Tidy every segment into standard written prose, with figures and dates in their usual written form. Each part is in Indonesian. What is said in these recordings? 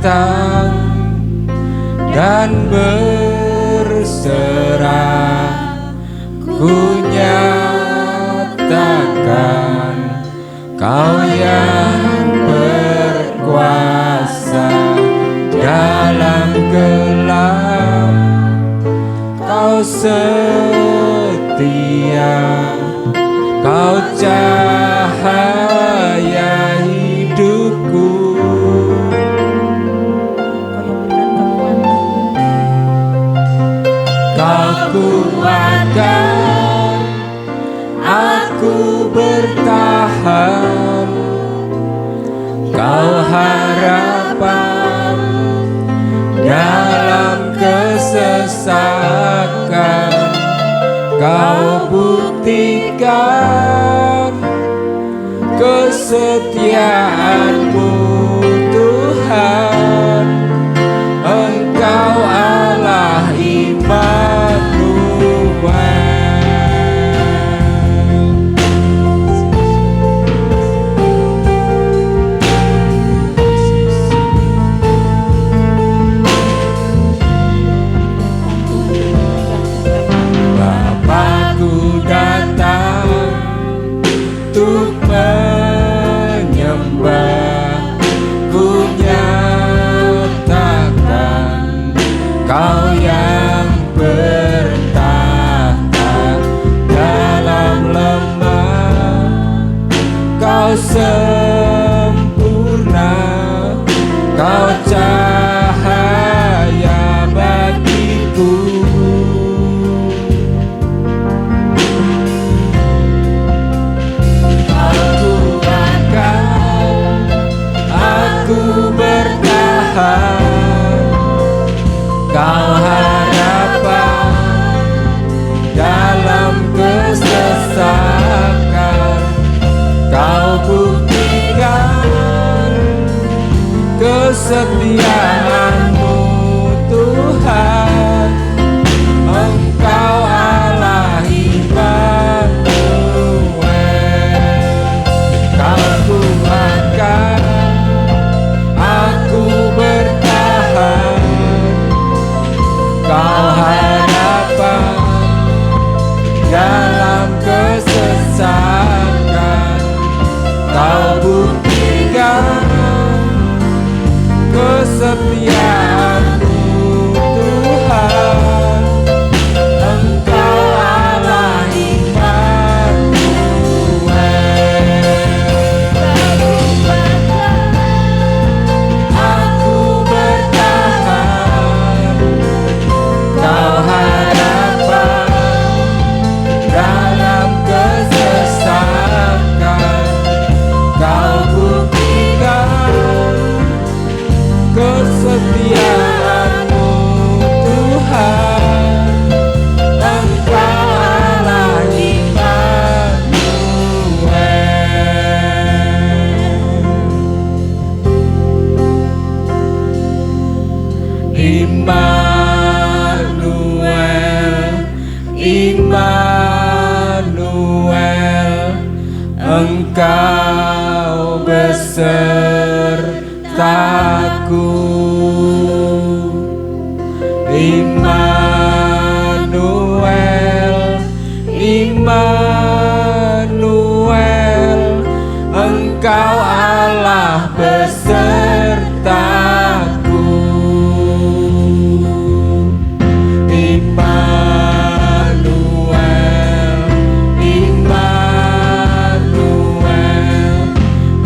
datang dan berserah, ku nyatakan Kau yang berkuasa dalam gelap, Kau setia, Kau cahaya hidupku. Kau kuatkan aku bertahan, Kau harapan dalam kesesakan, Kau buktikan kesetiaan-Mu Tuhan. Engkau Allah Immanuel. Bapakku datang untuk menyembah, ku nyatakan Kau yang bertahta dalam lemah, Kau sempurna, Kau cahaya bagiku. Aku bertahan, Kau harapan dalam kesesakan, Kau buktikan kesetiaan-Mu Tuhan. Engkau Allah Immanuel. Kau kuatkan aku bertahan, Kau harapan dalam kesesakan, Kau buktikan kesetiaan-Mu Tuhan. Engkau Allah kesetiaan-Mu Tuhan. Engkau Allah Immanuel. Immanuel, Engkau besertaku. Immanuel, Immanuel, Engkau Allah besertaku. Immanuel, Immanuel,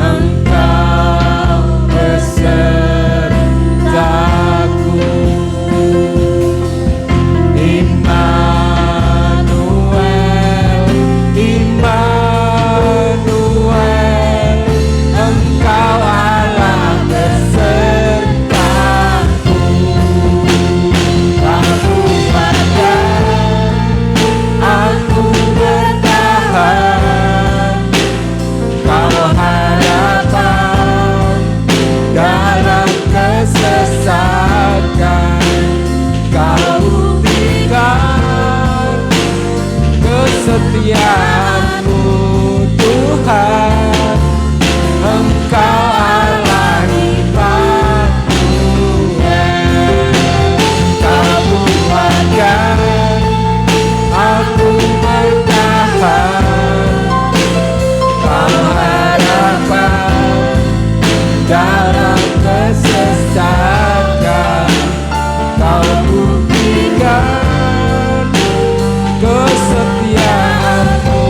Engkau besertaku. kesesatan. Kau buktikan kesetiaan-Mu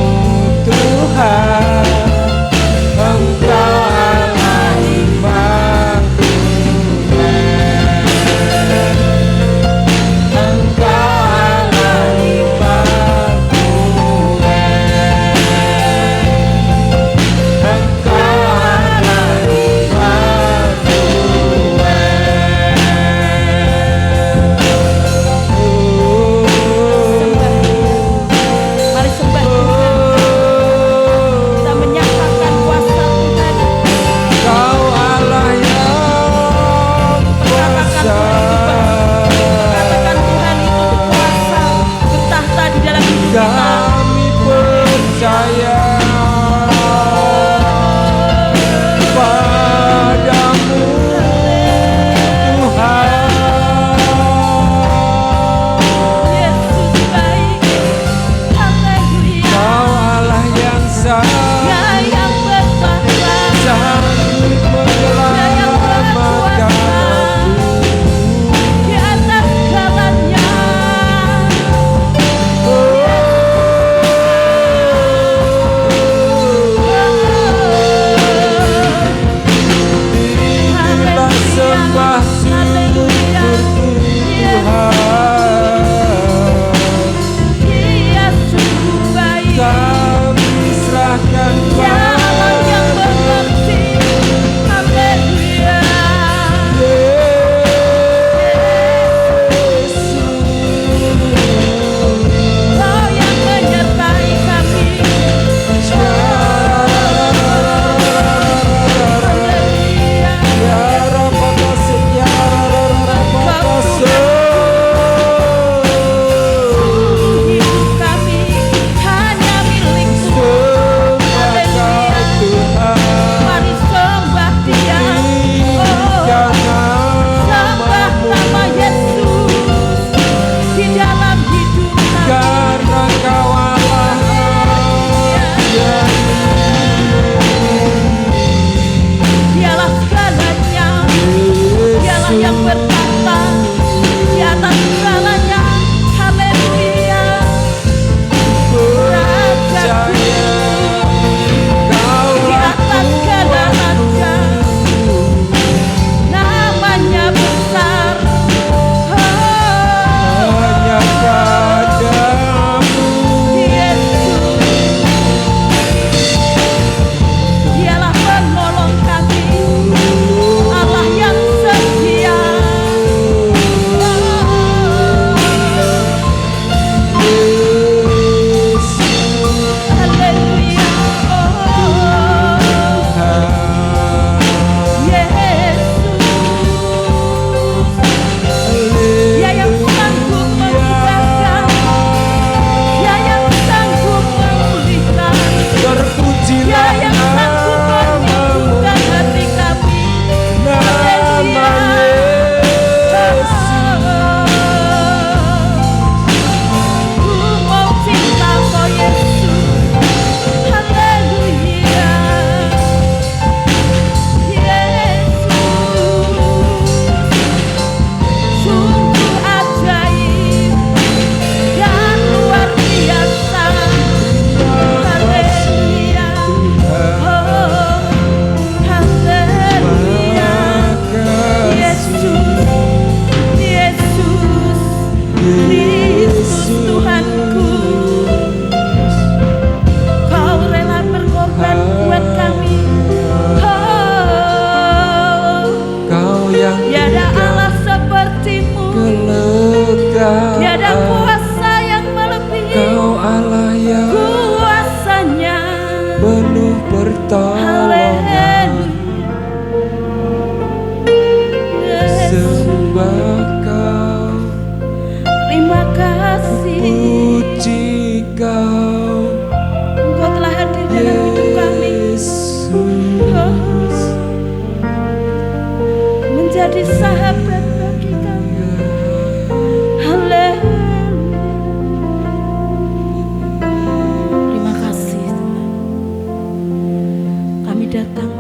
Tuhan. Engkau Allah Immanuel. Engkau Allah Immanuel. Engkau Allah Mari sembah kita menyatakan kuasa Tuhan. Kau Allah yang kuasa. Katakan Tuhan itu berkuasa, bertahta di dalam hidup kita. Kami percaya padamu Tuhan. Yesus baik, haleluya. Kau Allah yang Dia yang bertahta, sanggup Dia yang berkuasa menyelamatkan di atas segalanya. Dirilah sembah syukur Tuhan. Dia sungguh baik. Kami serahkan Dia Allah yang mengerti. Haleluya. Kau yang menyertai kami. Haleluya. Hidup kami hanya milik-Mu. Haleluya. Mari sembah Dia. Oh, sembah nama Yesus di dalam hidup kami. Karena Kau Allah Dialah segalanya. Dialah yang bertahta di atas segalanya. Haleluya. Raja Kau di atas segala raja, namanya besar. Oh, hanya padamu. Yesus, Dialah penolong kami, Allah yang setia. Haleluya. Dia yang sanggup memudahkan, Dia yang sanggup memulihkan, Terpujilah Dia yang sanggup menyembuhkan hati kami. nama Yesus. Ku mau cinta Kau Yesus. Haleluya. Yesus sungguh ajaib dan luar biasa. Haleluya. Oh, haleluya. Yesus, Yesus, Kristus Tuhanku. Kau rela berkorban buat kami. Oh, Kau yang tiada Allah seperti-Mu. kelegaan. Tiada kuasa yang melebihi Kau Allah yang kuasanya. penuh pertolongan. Haleluya. Yesus, Sembah Kau, terima kasih. puji Kau, Engkau telah hadir dalam hidup kami. Yesus. Oh, menjadi sahabat bagi kami. Haleluya. Terima kasih Tuhan. Kami datang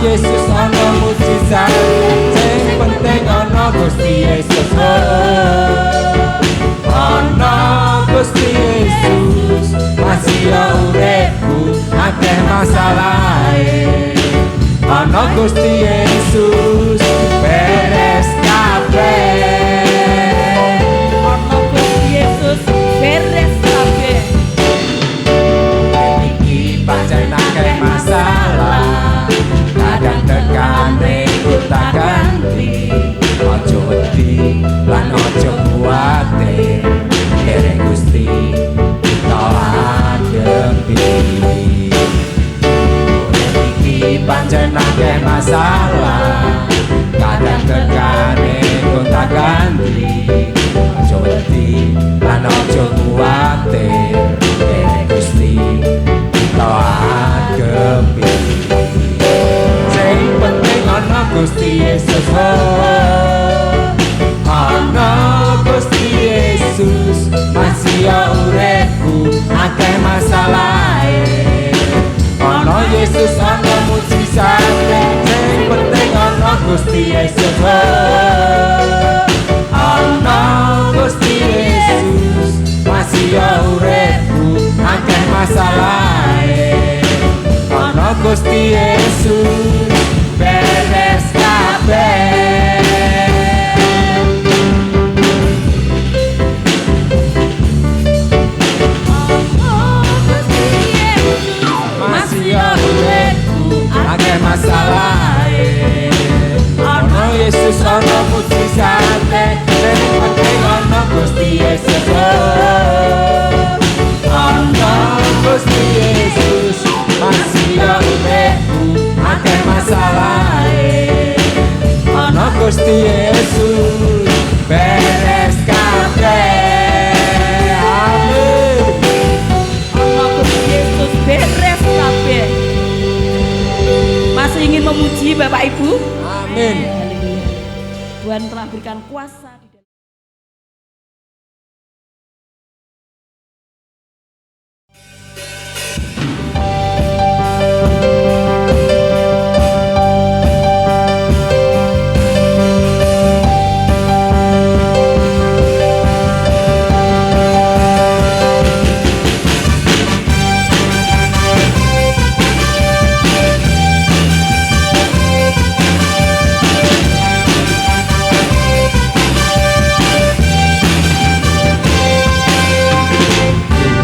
Yesus ana mujizat, sing penting ana Gusti Yesus. Ana Gusti Yesus, masih uripku akeh masalahe. Ana Gusti Yesus, beres kabeh. Ana Gusti Yesus beres kabeh. Iki pancen akeh masalah, kadang tekane gonta ganti. Ojo wedi lan ojo kuwatir, dereng Gusti kita adepi. Iki pancen akeh masalah, kadang tekane gonta ganti. Ojo wedi lan ojo kuwatir, dereng Gusti kita adepi. Sing penting ana Gusti Yesus. Ana Gusti Yesus, masih uripku akeh masalahe. Ana Yesus ana mujizat, sing penting ana Gusti Yesus. Ana Gusti Yesus, masih uripku akeh masalahe. Ana Gusti Yesus, beres kabeh. Masih uripku akeh masalahe. Ana Yesus ana mujizate, sing penting ana Gusti Yesus. Ana Gusti Yesus, masih uripku akeh masalahe. Ana Gusti Yesus, beres kabeh. Amin. Ana Gusti Yesus beres kabeh. Masih ingin memuji Bapak Ibu? Amin. Haleluya. Tuhan telah berikan kuasa di dalam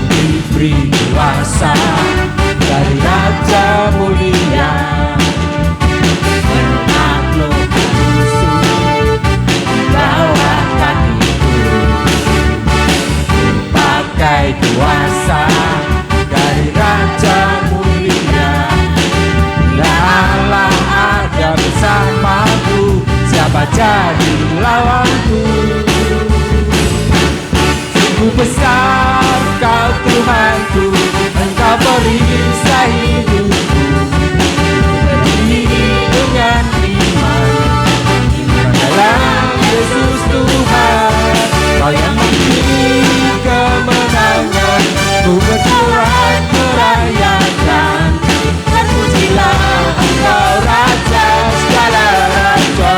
diberi kuasa dari Raja Mulia, menaklukkan musuh di bawah kakiku. Pakai kuasa dari Raja Mulia, bila Allah ada bersamaku, siapa jadi lawanku? Sungguh besar Kau Tuhanku, Engkau perisai hidupku. Berdiri dengan iman dalam Yesus Tuhan. Kau yang memberi kemenangan, ku bersorak merayakan. Terpujilah Engkau Raja segala raja.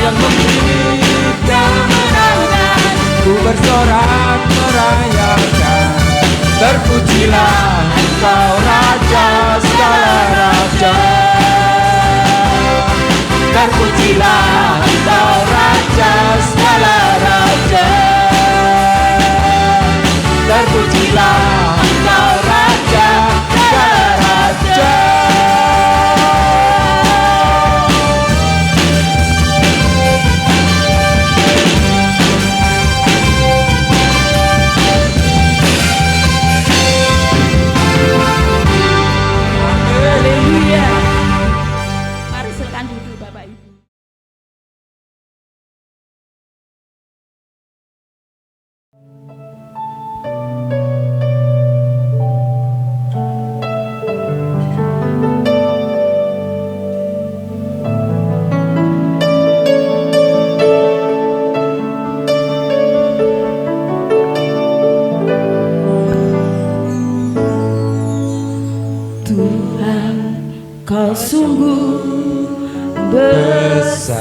yang memberi kemenangan. Ku bersorak merayakan, terpujilah Engkau Raja segala raja. Terpujilah Engkau Raja segala raja. Terpujilah Engkau Raja segala raja. Haleluya. Mari silakan duduk Bapak Ibu. Tuhan, Kau sungguh besar,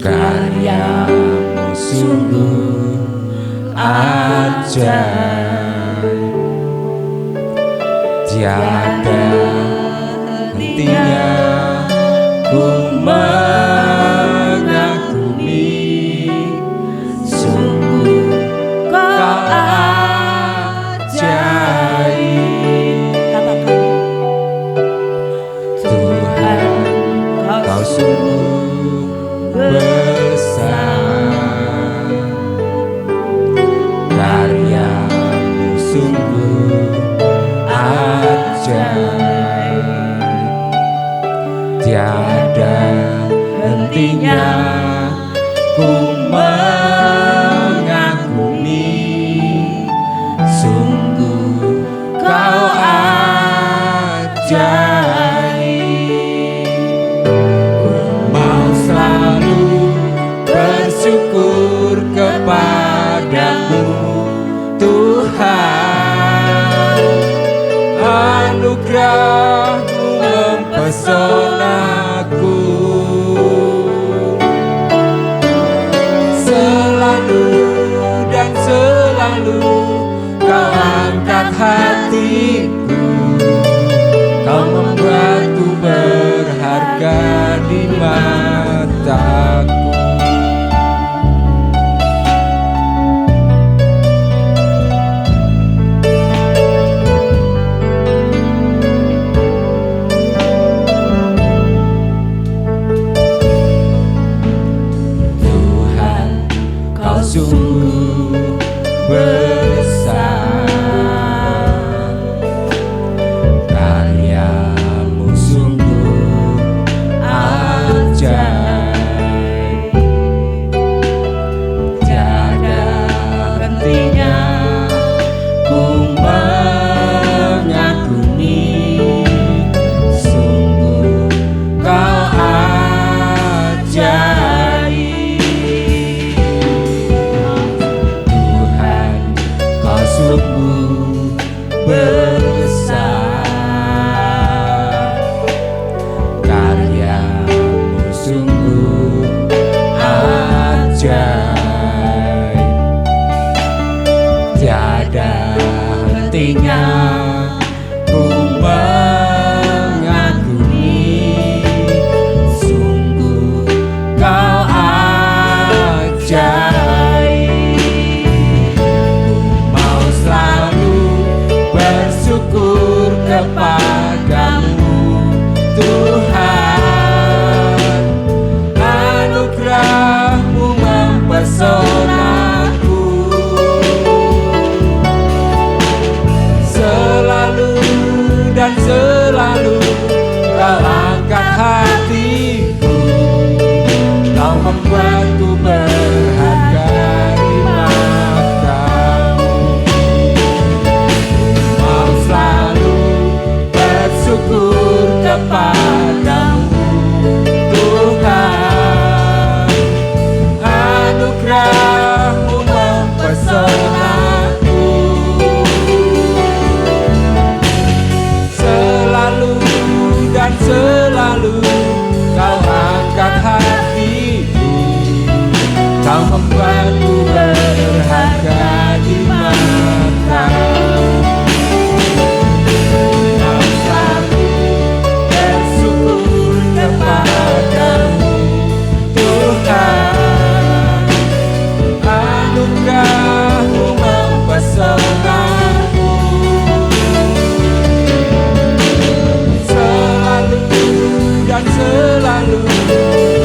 karyamu sungguh ajaib, tiada hentinya ku mengagumi. sungguh Kau ajaib. Katakan, Tuhan, Kau sungguh besar, karyamu sungguh ajaib, tiada hentinya ku mengagumi. Sungguh Kau ajaib. Ku mau selalu bersyukur kepadamu Tuhan. Anugerah-Mu mempesonaku. Selalu dan selalu Kau angkat hatiku. Kau membuatku berharga di mataku. Tuhan, Kau sungguh besar, karyamu sungguh ajaib, tiada hentinya ku mengagumi. Sungguh Kau ajaib. Tuhan, Kau sungguh besar, karyamu sungguh ajaib, tiada hentinya ku mengagumi. Sungguh Kau ajaib. Mau selalu bersyukur kepadamu Tuhan. Anugerah-Mu mempesonaku. Selalu dan selalu Kau angkat hatiku. Kau membuatku berharga di matamu. Mau selalu bersyukur kepadamu Tuhan. Anugerah-Mu mempesonaku. Selalu dan selalu membuatku berharga di matamu. Kau selalu bersyukur kepadamu Tuhan. Anugerah-Mu mempesonaku. Selalu dan selalu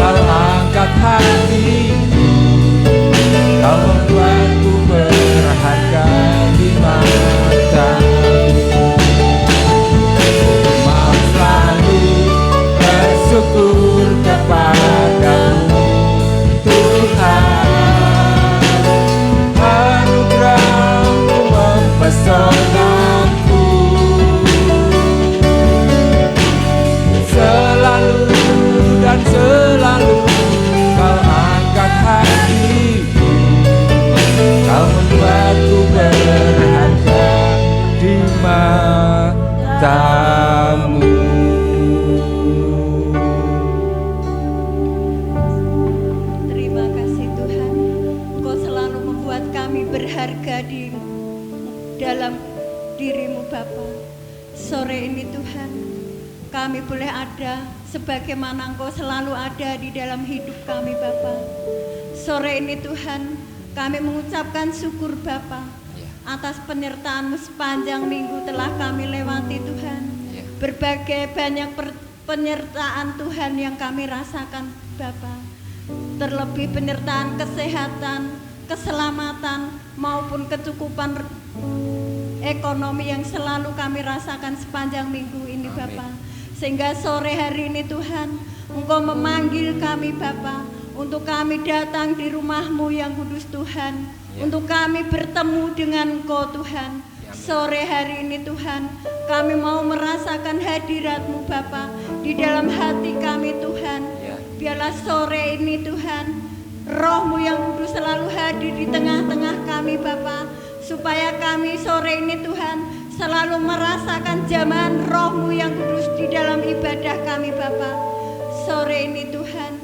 Kau angkat hatiku. Kau membuatku berharga di matamu. Mau selalu bersyukur kepadamu Tuhan. Anugerah-Mu mempesonaku. Selalu dan selalu Kau angkat hatiku. Kau membuatku berharga di matamu. Terima kasih Tuhan, Engkau selalu membuat kami berharga di dalam diri-Mu Bapa. Sore ini Tuhan, kami boleh ada sebagaimana Engkau selalu ada di dalam hidup kami Bapa. Sore ini Tuhan, kami mengucapkan syukur Bapa atas penyertaan-Mu sepanjang minggu telah kami lewati Tuhan. Berbagai banyak penyertaan Tuhan yang kami rasakan Bapa. Terlebih penyertaan kesehatan, keselamatan maupun kecukupan ekonomi yang selalu kami rasakan sepanjang minggu ini Bapa. Sehingga sore hari ini Tuhan, Engkau memanggil kami Bapa, untuk kami datang di rumah-Mu yang kudus Tuhan, untuk kami bertemu dengan Engkau Tuhan. Sore hari ini Tuhan, kami mau merasakan hadirat-Mu Bapa di dalam hati kami Tuhan. Biarlah sore ini Tuhan, Roh-Mu yang kudus selalu hadir di tengah-tengah kami Bapa, supaya kami sore ini Tuhan selalu merasakan jamahan Roh-Mu yang kudus di dalam ibadah kami Bapa. Sore ini Tuhan,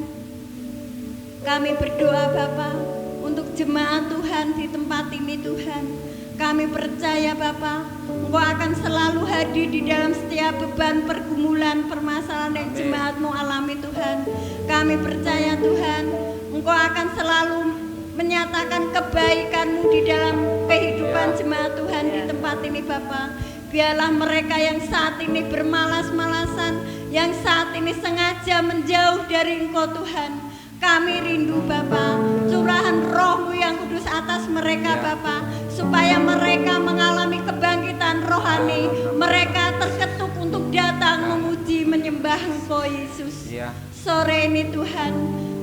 kami berdoa Bapa untuk jemaat Tuhan di tempat ini Tuhan. Kami percaya Bapa, Engkau akan selalu hadir di dalam setiap beban, pergumulan, permasalahan yang jemaat-Mu alami Tuhan. Kami percaya Tuhan, Engkau akan selalu menyatakan kebaikan-Mu di dalam kehidupan jemaat Tuhan di tempat ini Bapa. Biarlah mereka yang saat ini bermalas-malasan, yang saat ini sengaja menjauh dari Engkau Tuhan, kami rindu Bapa, curahan Roh-Mu yang kudus atas mereka Bapa, supaya mereka mengalami kebangkitan rohani. Mereka terketuk untuk datang memuji menyembah Engkau Yesus. Sore ini Tuhan,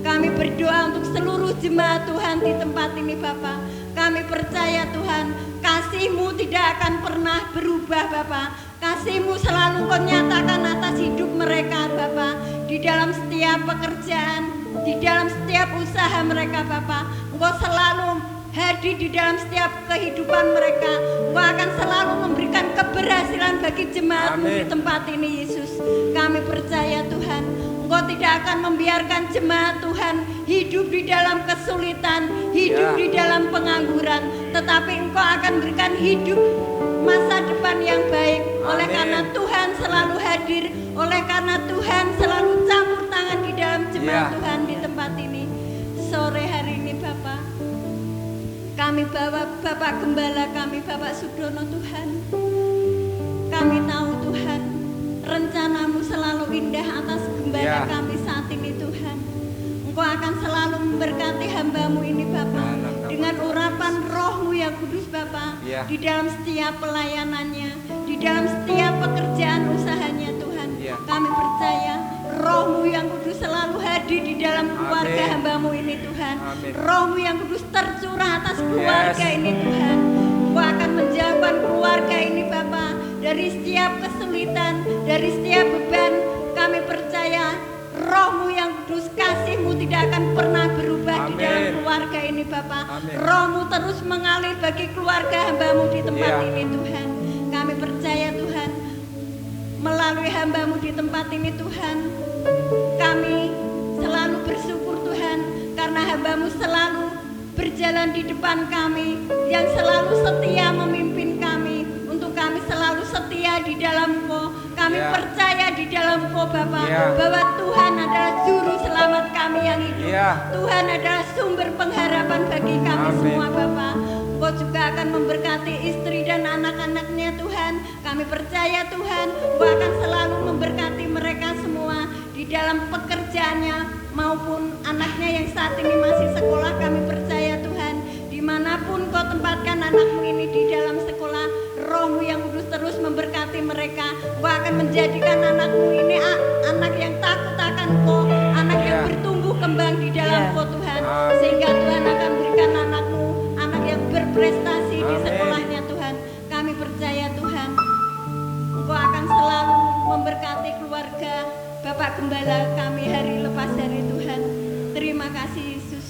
kami berdoa untuk seluruh jemaat Tuhan di tempat ini Bapa. Kami percaya Tuhan, kasih-Mu tidak akan pernah berubah Bapa. Kasih-Mu selalu Kau nyatakan atas hidup mereka Bapa, di dalam setiap pekerjaan, di dalam setiap usaha mereka Bapa. Engkau selalu hadir di dalam setiap kehidupan mereka. Engkau akan selalu memberikan keberhasilan bagi jemaat-Mu di tempat ini Yesus. Kami percaya Tuhan, Engkau tidak akan membiarkan jemaat Tuhan hidup di dalam kesulitan, hidup di dalam pengangguran, tetapi Engkau akan berikan hidup masa depan yang baik. Oleh karena Tuhan selalu hadir, oleh karena Tuhan selalu campur tangan di dalam jemaat Tuhan di tempat ini. Sore hari ini Bapak, kami bawa Bapak Gembala kami, Bapak Sudono Tuhan. Kami tahu Tuhan, rencana-Mu selalu indah atas gembala kami saat ini Tuhan. Engkau akan selalu memberkati hamba-Mu ini Bapa, dengan urapan Roh-Mu yang kudus Bapa, di dalam setiap pelayanannya, di dalam setiap pekerjaan usahanya Tuhan. Kami percaya Roh-Mu yang kudus selalu hadir di dalam keluarga hamba-Mu ini Tuhan. Roh-Mu yang kudus tercurah atas keluarga ini Tuhan. Engkau akan menjauhkan keluarga ini Bapa dari setiap kesulitan, dari setiap beban. Kami percaya Roh-Mu yang kudus, kasih-Mu tidak akan pernah berubah di dalam keluarga ini Bapa. Roh-Mu terus mengalir bagi keluarga hamba-Mu di tempat ini Tuhan. Kami percaya Tuhan, melalui hamba-Mu di tempat ini Tuhan, kami selalu bersyukur Tuhan, karena hamba-Mu selalu berjalan di depan kami, yang selalu setia memimpin kami, untuk kami selalu setia di dalam Engkau. Kami percaya di dalam Engkau Bapa, bahwa Tuhan adalah juru selamat kami yang hidup. Tuhan adalah sumber pengharapan bagi kami semua Bapa. Engkau juga akan memberkati istri dan anak-anaknya Tuhan. Kami percaya Tuhan, Engkau akan selalu memberkati mereka semua di dalam pekerjaannya maupun anaknya yang saat ini masih sekolah. Kami percaya Tuhan, dimanapun Kau tempatkan anakmu ini di dalam sekolah, Roh-Mu yang kudus terus memberkati mereka. Kau akan menjadikan anakmu ini anak yang takut akan Kau, anak yang bertumbuh kembang di dalam Kau Tuhan, sehingga Tuhan akan berikan anakmu anak yang berprestasi di sekolahnya Tuhan. Kami percaya Tuhan, Engkau akan selalu memberkati keluarga Bapak Gembala kami hari lepas hari Tuhan. Terima kasih Yesus.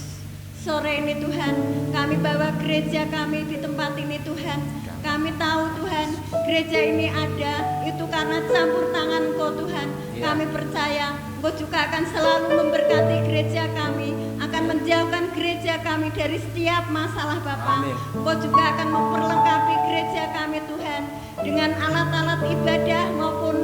Sore ini Tuhan, kami bawa gereja kami di tempat ini Tuhan. Kami tahu Tuhan, gereja ini ada itu karena campur tangan Engkau Tuhan. Kami percaya Engkau juga akan selalu memberkati gereja kami, akan menjauhkan gereja kami dari setiap masalah Bapa. Engkau juga akan memperlengkapi gereja kami Tuhan dengan alat-alat ibadah maupun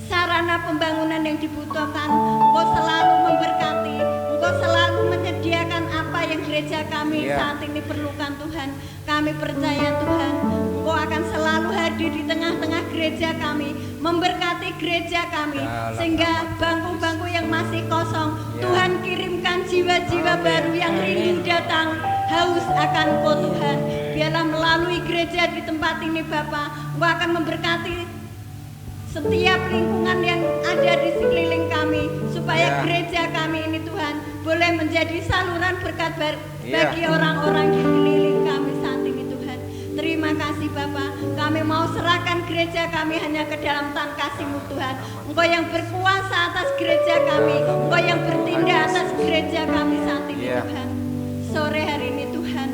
sarana pembangunan yang dibutuhkan. Engkau selalu memberkati, Engkau selalu menyediakan apa yang gereja kami saat ini perlukan Tuhan. Kami percaya Tuhan, Engkau akan selalu hadir di tengah-tengah gereja kami, memberkati gereja kami, sehingga bangku-bangku yang masih kosong, Tuhan kirimkan jiwa-jiwa baru yang rindu datang, haus akan Engkau Tuhan. Biarlah melalui gereja di tempat ini Bapa, Engkau akan memberkati setiap lingkungan yang ada di sekeliling kami, supaya gereja kami ini Tuhan boleh menjadi saluran berkat bagi orang-orang di sekeliling kami saat ini Tuhan. Terima kasih Bapa, kami mau serahkan gereja kami hanya ke dalam tangan kasih-Mu Tuhan. Engkau yang berkuasa atas gereja kami, Engkau yang bertindak atas gereja kami saat ini Tuhan. Sore hari ini Tuhan,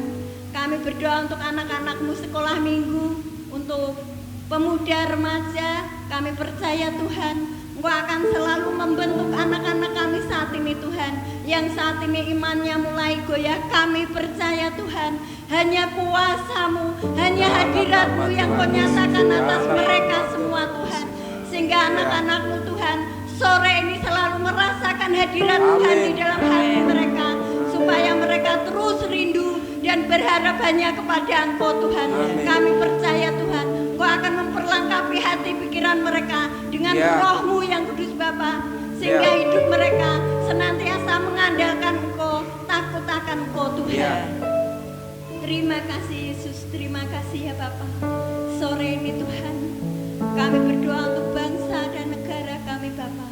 kami berdoa untuk anak-anak-Mu sekolah minggu, untuk pemuda remaja. Kami percaya Tuhan, Engkau akan selalu membentuk anak-anak kami saat ini Tuhan, yang saat ini imannya mulai goyah. Kami percaya Tuhan, hanya kuasa-Mu, hanya hadirat-Mu yang Kau nyatakan atas mereka semua Tuhan, sehingga anak-anak-Mu Tuhan sore ini selalu merasakan hadirat Tuhan di dalam hati mereka, supaya mereka terus rindu dan berharap hanya kepada Engkau Tuhan. Kami percaya Tuhan, Engkau akan memperlengkapi hati pikiran mereka dengan Roh-Mu yang kudus Bapa, sehingga hidup mereka senantiasa mengandalkan Engkau, takut akan Engkau Tuhan. Terima kasih Yesus, terima kasih ya Bapa. Sore ini Tuhan, kami berdoa untuk bangsa dan negara kami Bapa.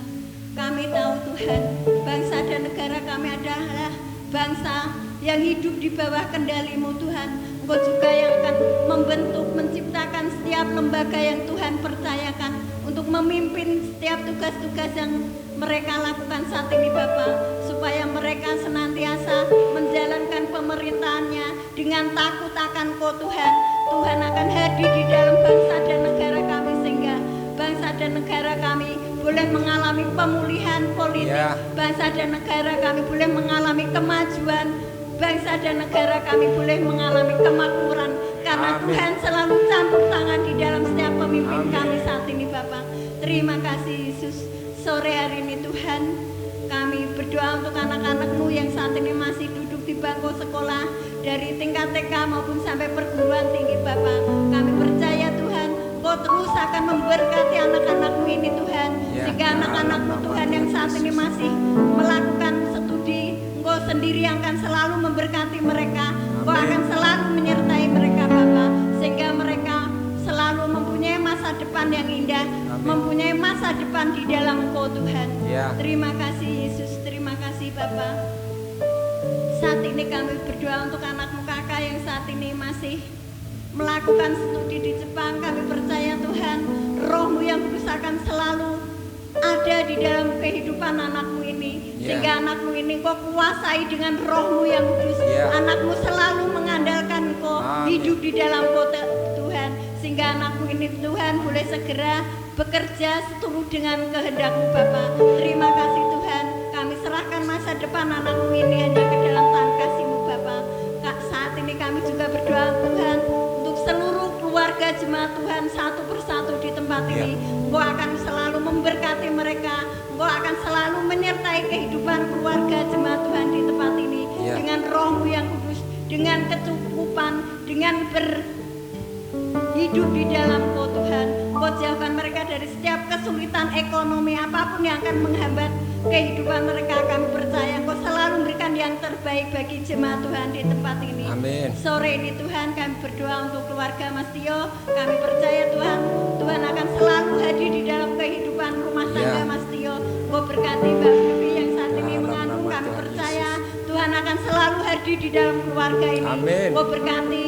Kami tahu Tuhan, bangsa dan negara kami adalah bangsa yang hidup di bawah kendali-Mu Tuhan. Engkau juga yang akan membentuk, menciptakan setiap lembaga yang Tuhan percayakan untuk memimpin setiap tugas-tugas yang mereka lakukan saat ini Bapa, supaya mereka senantiasa menjalankan pemerintahannya dengan takut akan Kau Tuhan. Tuhan akan hadir di dalam bangsa dan negara kami, sehingga bangsa dan negara kami boleh mengalami pemulihan politik, bangsa dan negara kami boleh mengalami kemajuan, bangsa dan negara kami boleh mengalami kemakmuran, karena Tuhan selalu campur tangan di dalam setiap pemimpin kami saat ini Bapa. Terima kasih Yesus. Sore hari ini Tuhan, kami berdoa untuk anak-anak-Mu yang saat ini masih duduk di bangku sekolah, dari tingkat TK maupun sampai perguruan tinggi Bapa. Kami percaya Tuhan, Kau terus akan memberkati anak-anak-Mu ini Tuhan, sehingga anak-anak-Mu Tuhan yang saat ini masih melakukan studi, Engkau sendiri yang akan selalu memberkati mereka. Engkau akan selalu menyertai mereka Bapa, sehingga mereka selalu mempunyai masa depan yang indah, mempunyai masa depan di dalam Engkau Tuhan. Terima kasih Yesus, terima kasih Bapa. Saat ini kami berdoa untuk anak-Mu kakak yang saat ini masih melakukan studi di Jepang. Kami percaya Tuhan, Roh-Mu yang kudus akan selalu ada di dalam kehidupan anak-Mu ini, sehingga anak-Mu ini Kau kuasai dengan Roh-Mu yang kudus. Anak-Mu selalu mengandalkan Kau, hidup di dalam Kau Tuhan, sehingga anak-Mu ini Tuhan boleh segera bekerja seturut dengan kehendak-Mu Bapa. Terima kasih Tuhan, kami serahkan masa depan anak-Mu ini hanya ke dalam tangan kasih-Mu Bapa. tempat ini. Engkau akan selalu memberkati mereka. Engkau akan selalu menyertai kehidupan keluarga jemaat Tuhan di tempat ini. Dengan roh-Mu yang kudus, dengan kecukupan, dengan hidup di dalam Kau Tuhan. Kau jauhkan mereka dari setiap kesulitan ekonomi apapun yang akan menghambat kehidupan mereka. Kami percaya Kau selalu memberikan yang terbaik bagi jemaat Tuhan di tempat ini. Amin. Sore ini Tuhan kami berdoa untuk keluarga Mas Tio. Kami percaya Tuhan, Tuhan akan selalu hadir di dalam kehidupan rumah tangga Mas Tio. Kau berkati Mbak Bibi yang saat ini mengandung. Kami percaya Tuhan akan selalu hadir di dalam keluarga ini. Amin. Kau berkati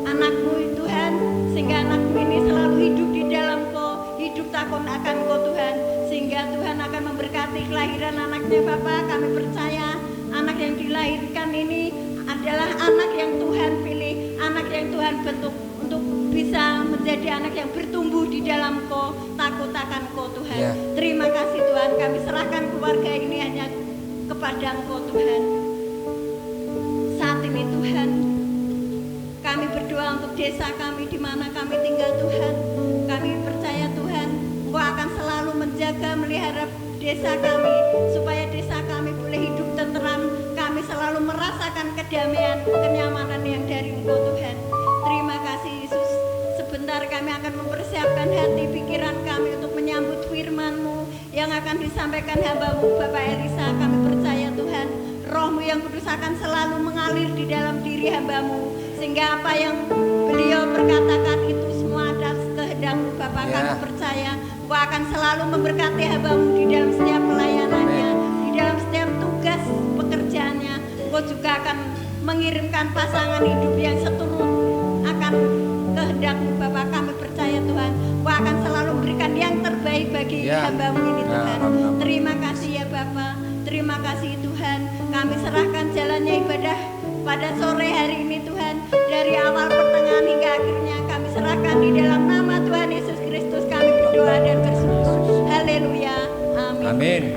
anakmu Tuhan, sehingga anakmu ini selalu hidup di dalam Kau, hidup takut akan Kau Tuhan, sehingga Tuhan akan memberkati kelahiran anaknya Bapak. Kami percaya anak yang dilahirkan ini adalah anak yang Tuhan pilih, anak yang Tuhan bentuk untuk bisa menjadi anak yang bertumbuh di dalam Kau, takut akan Kau Tuhan. Terima kasih Tuhan, kami serahkan keluarga ini hanya kepada Engkau Tuhan. Saat ini Tuhan, kami berdoa untuk desa kami di mana kami tinggal Tuhan. Kami percaya Tuhan, Engkau akan selalu menjaga, melihara desa kami, supaya desa kami boleh hidup tenteram. Kami selalu merasakan kedamaian, kenyamanan yang dari Engkau Tuhan. Terima kasih Yesus. Sebentar kami akan mempersiapkan hati pikiran kami untuk menyambut firman-Mu yang akan disampaikan hamba-Mu Bapak Elisa. Kami percaya Tuhan, Roh-Mu yang kudus akan selalu mengalir di dalam diri hamba-Mu, sehingga apa yang beliau perkatakan itu semua atas kehendak-Mu Bapak. Kami percaya Engkau akan selalu memberkati hamba-Mu di dalam setiap pelayanannya, di dalam setiap tugas pekerjaannya. Engkau juga akan mengirimkan pasangan hidup yang seturut akan kehendak-Mu Bapak. Kami percaya Tuhan, Engkau akan selalu memberikan yang terbaik bagi hamba-Mu ini Tuhan. Terima kasih ya Bapak, terima kasih Tuhan. Kami serahkan jalannya ibadah pada sore hari ini Tuhan, dari awal pertengahan hingga akhirnya kami serahkan di dalam nama Tuhan Yesus Kristus. Kami berdoa dan bersyukur. Haleluya. Amin. Amin.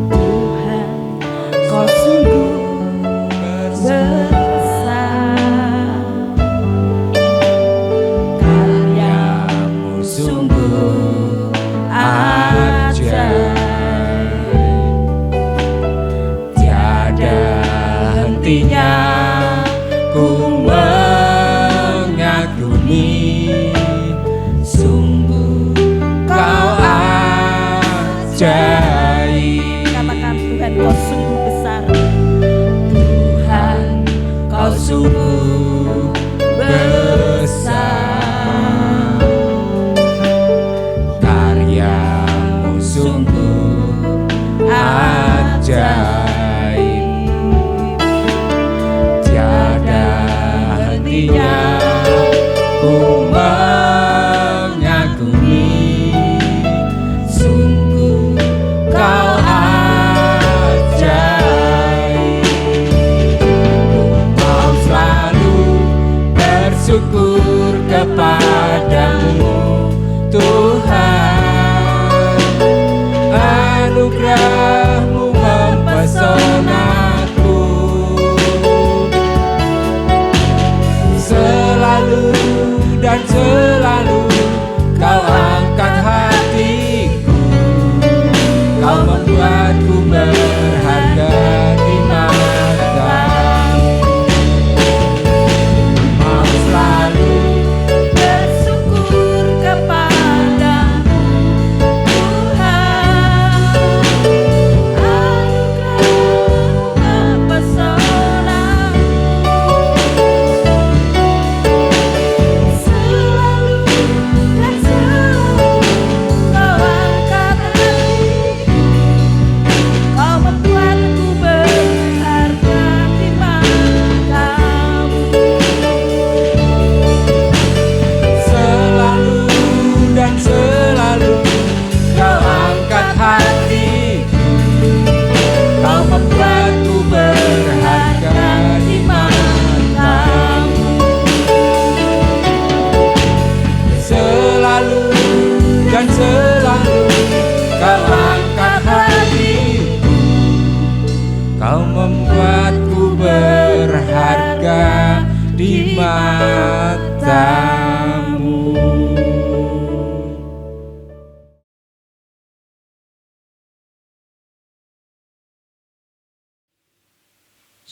Tuhan, Kau sungguh besar, karya-Mu sungguh ajaib, tiada hentinya ku mengagumi. Sungguh Kau ajaib. Katakan Tuhan, Kau sungguh besar. Tuhan, Kau sungguh besar, karya-Mu sungguh ajaib, tiada hentinya ku mengagumi. Sungguh Kau ajaib. Mau selalu bersyukur kepadamu Tuhan. Anugerah-Mu mempesonaku, selalu dan selalu Kau angkat hatiku. Kau membuatku berharga di mata-Mu. Mau selalu bersyukur kepadamu Tuhan. Anugerah-Mu mempesonaku, selalu dan selalu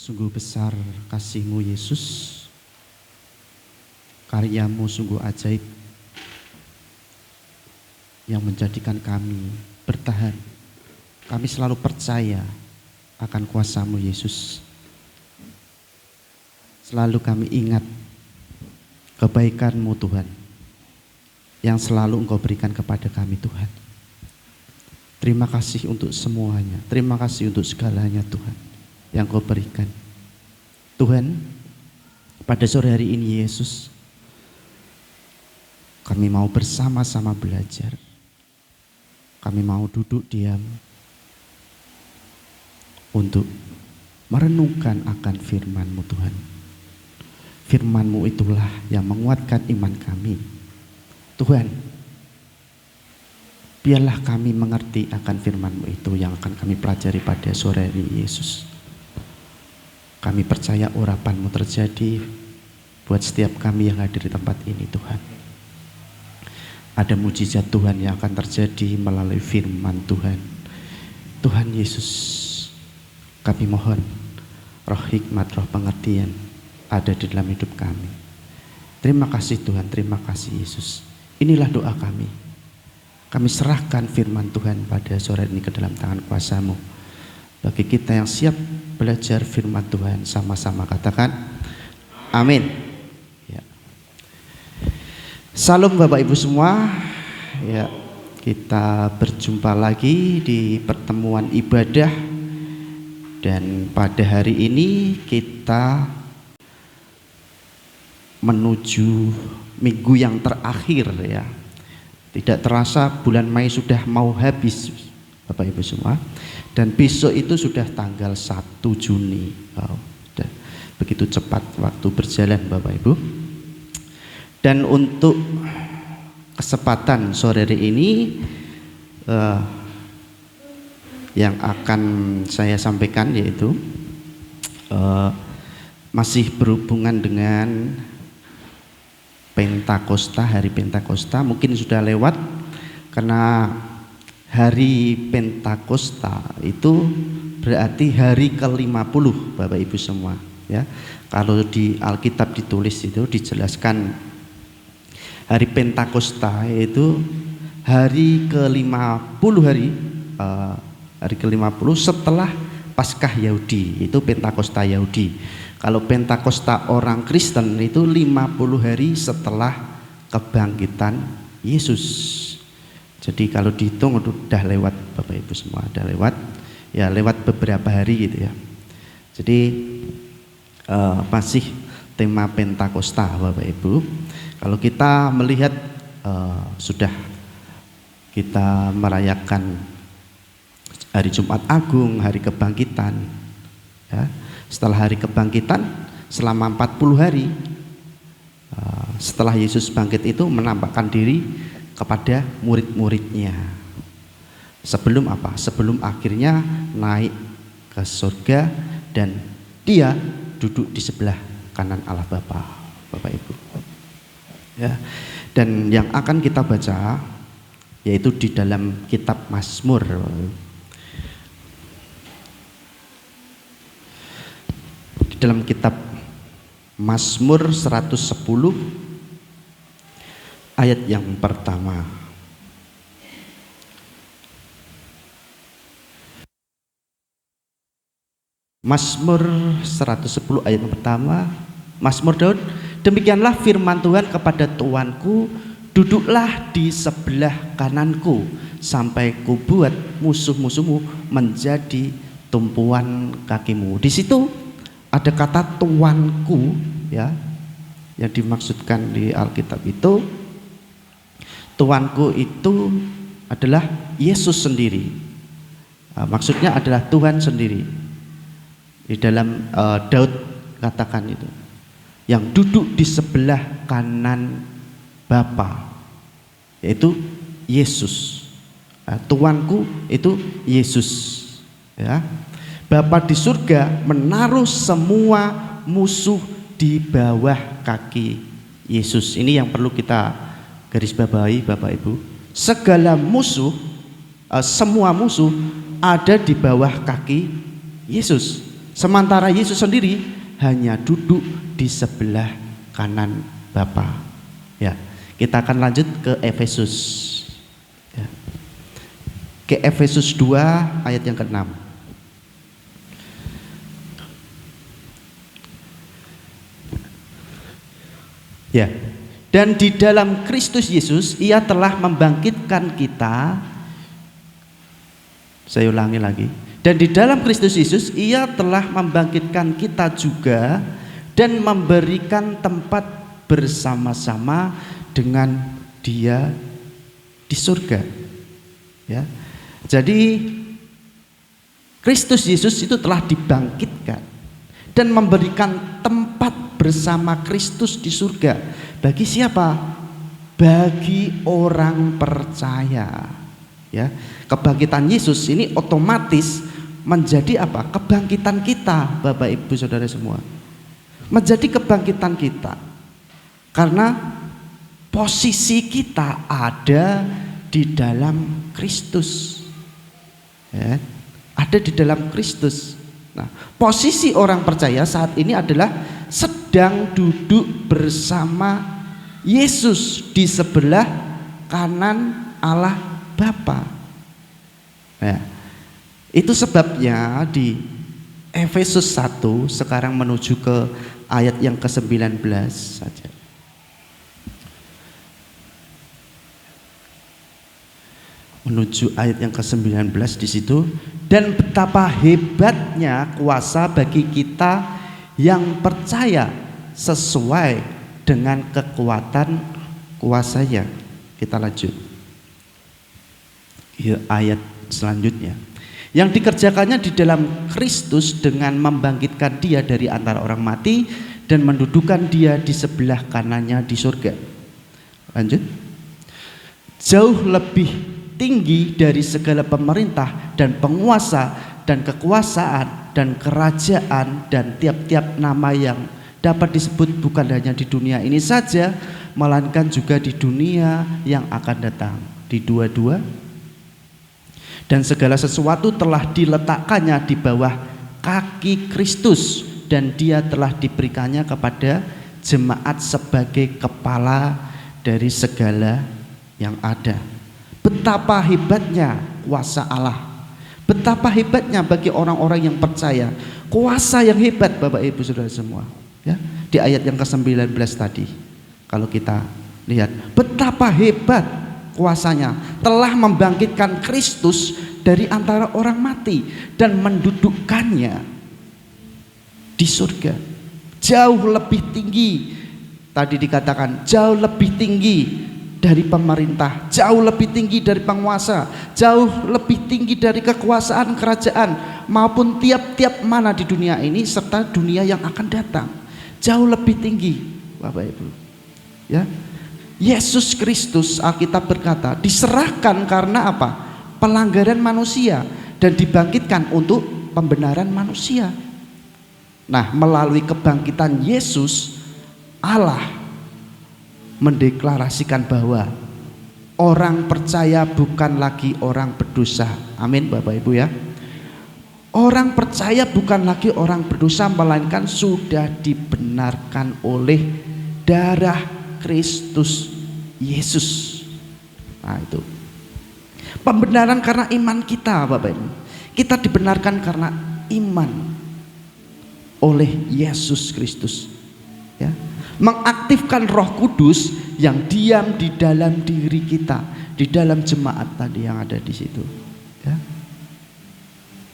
Sungguh besar kasih-Mu Yesus, karya-Mu sungguh ajaib yang menjadikan kami bertahan. Kami selalu percaya akan kuasa-Mu Yesus. Selalu kami ingat kebaikan-Mu Tuhan yang selalu Engkau berikan kepada kami Tuhan. Terima kasih untuk semuanya. Terima kasih untuk segalanya Tuhan yang Kau berikan. Tuhan, pada sore hari ini Yesus, kami mau bersama-sama belajar. Kami mau duduk diam untuk merenungkan akan firman-Mu Tuhan. Firman-Mu itulah yang menguatkan iman kami. Tuhan, biarlah kami mengerti akan firman-Mu itu yang akan kami pelajari pada sore hari Yesus. Kami percaya urapan-Mu terjadi buat setiap kami yang hadir di tempat ini Tuhan. Ada mujizat Tuhan yang akan terjadi melalui firman Tuhan. Tuhan Yesus, kami mohon roh hikmat, roh pengertian ada di dalam hidup kami. Terima kasih Tuhan, terima kasih Yesus. Inilah doa kami. Kami serahkan firman Tuhan pada sore ini ke dalam tangan kuasa-Mu. Bagi kita yang siap belajar firman Tuhan, sama-sama katakan amin. Ya. Salam Bapak Ibu semua. Ya, kita berjumpa lagi di pertemuan ibadah. Dan pada hari ini kita menuju minggu yang terakhir ya. Tidak terasa bulan Mei sudah mau habis Bapak Ibu semua. Dan besok itu sudah tanggal 1 Juni. Wow, sudah begitu cepat waktu berjalan Bapak Ibu. Dan untuk kesempatan sore hari ini yang akan saya sampaikan yaitu masih berhubungan dengan Pentakosta, hari Pentakosta. Mungkin sudah lewat karena hari Pentakosta itu berarti hari ke-50 Bapak Ibu semua ya. Kalau di Alkitab ditulis itu dijelaskan hari Pentakosta yaitu hari ke-50 hari ke-50 setelah Paskah Yahudi, itu Pentakosta Yahudi. Kalau Pentakosta orang Kristen itu 50 hari setelah kebangkitan Yesus. Jadi kalau dihitung udah lewat Bapak Ibu semua, udah lewat ya, lewat beberapa hari gitu ya. Jadi masih tema Pentakosta Bapak Ibu. Kalau kita melihat sudah kita merayakan hari Jumat Agung, hari kebangkitan ya. Setelah hari kebangkitan selama 40 hari setelah Yesus bangkit itu menampakkan diri kepada murid-muridnya. Sebelum apa? Sebelum akhirnya naik ke surga dan dia duduk di sebelah kanan Allah Bapa, Bapak Ibu. Ya. Dan yang akan kita baca yaitu di dalam kitab Mazmur. Di dalam kitab Mazmur 110 ayat yang pertama. Mazmur 110 ayat yang pertama. Mazmur Daud, demikianlah firman Tuhan kepada Tuanku, duduklah di sebelah kananku sampai kubuat musuh-musuhmu menjadi tumpuan kakimu. Di situ ada kata Tuanku ya, yang dimaksudkan di Alkitab itu Tuanku itu adalah Yesus sendiri. Maksudnya adalah Tuhan sendiri. Di dalam Daud katakan itu, yang duduk di sebelah kanan Bapa, yaitu Yesus. Tuanku itu Yesus ya. Bapa di surga menaruh semua musuh di bawah kaki Yesus. Ini yang perlu kita garis bawahi Bapak Ibu. Segala musuh, semua musuh ada di bawah kaki Yesus. Sementara Yesus sendiri hanya duduk di sebelah kanan Bapa. Ya, kita akan lanjut ke Efesus. Ya. Ke Efesus 2 ayat yang ke-6. Ya. Dan di dalam Kristus Yesus Ia telah membangkitkan kita. Saya ulangi lagi. Dan di dalam Kristus Yesus Ia telah membangkitkan kita juga dan memberikan tempat bersama-sama dengan Dia di surga. Ya. Jadi Kristus Yesus itu telah dibangkitkan dan memberikan tempat bersama Kristus di surga. Bagi siapa? Bagi orang percaya. Ya, kebangkitan Yesus ini otomatis menjadi apa? Kebangkitan kita, Bapak Ibu Saudara semua. Menjadi kebangkitan kita. Karena posisi kita ada di dalam Kristus. Ya, ada di dalam Kristus. Nah, posisi orang percaya saat ini adalah sedang duduk bersama Yesus di sebelah kanan Allah Bapa. Ya. Itu sebabnya di Efesus 1 sekarang menuju ke ayat yang ke-19 saja. Menuju ayat yang ke-19 di situ, dan betapa hebatnya kuasa bagi kita yang percaya sesuai dengan kekuatan kuasa-Nya. Kita lanjut. Ya, ayat selanjutnya. Yang dikerjakannya di dalam Kristus dengan membangkitkan Dia dari antara orang mati dan mendudukan Dia di sebelah kanannya di surga. Lanjut. Jauh lebih tinggi dari segala pemerintah dan penguasa dan kekuasaan dan kerajaan dan tiap-tiap nama yang dapat disebut bukan hanya di dunia ini saja, melainkan juga di dunia yang akan datang. Di 22, dan segala sesuatu telah diletakkannya di bawah kaki Kristus, dan Dia telah diberikannya kepada jemaat sebagai kepala dari segala yang ada. Betapa hebatnya kuasa Allah. Betapa hebatnya bagi orang-orang yang percaya. Kuasa yang hebat, Bapak Ibu Saudara semua. Ya, di ayat yang ke-19 tadi. Kalau kita lihat, betapa hebat kuasanya, telah membangkitkan Kristus dari antara orang mati dan mendudukkannya di surga. Jauh lebih tinggi. Tadi dikatakan jauh lebih tinggi dari pemerintah, jauh lebih tinggi dari penguasa, jauh lebih tinggi dari kekuasaan kerajaan maupun tiap-tiap mana di dunia ini serta dunia yang akan datang. Jauh lebih tinggi, Bapak Ibu. Ya. Yesus Kristus, Alkitab berkata, diserahkan karena apa? Pelanggaran manusia dan dibangkitkan untuk pembenaran manusia. Nah, melalui kebangkitan Yesus, Allah mendeklarasikan bahwa orang percaya bukan lagi orang berdosa. Amin, Bapak Ibu ya. Orang percaya bukan lagi orang berdosa, melainkan sudah dibenarkan oleh darah Kristus Yesus. Nah, itu pembenaran karena iman kita, Bapak Ibu. Kita dibenarkan karena iman oleh Yesus Kristus. Ya. Mengaktifkan Roh Kudus yang diam di dalam diri kita, di dalam jemaat tadi yang ada di situ. Ya.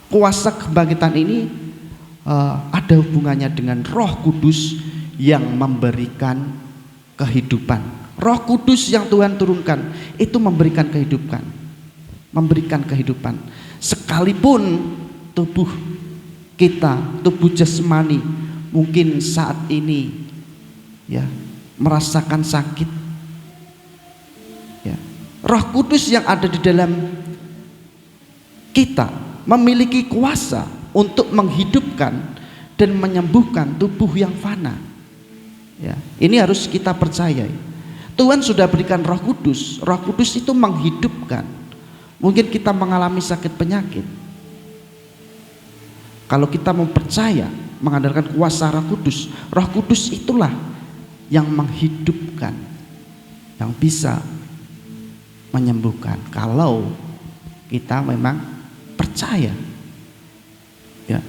Kuasa kebangkitan ini ada hubungannya dengan Roh Kudus yang memberikan kehidupan. Roh Kudus yang Tuhan turunkan itu memberikan kehidupan, memberikan kehidupan. Sekalipun tubuh kita, tubuh jasmani mungkin saat ini ya merasakan sakit, ya, Roh Kudus yang ada di dalam kita memiliki kuasa untuk menghidupkan dan menyembuhkan tubuh yang fana. Ya, ini harus kita percayai. Tuhan sudah berikan Roh Kudus. Roh Kudus itu menghidupkan. Mungkin kita mengalami sakit penyakit. Kalau kita mau percaya, mengandalkan kuasa Roh Kudus itulah yang menghidupkan, yang bisa menyembuhkan. Kalau kita memang percaya, ya.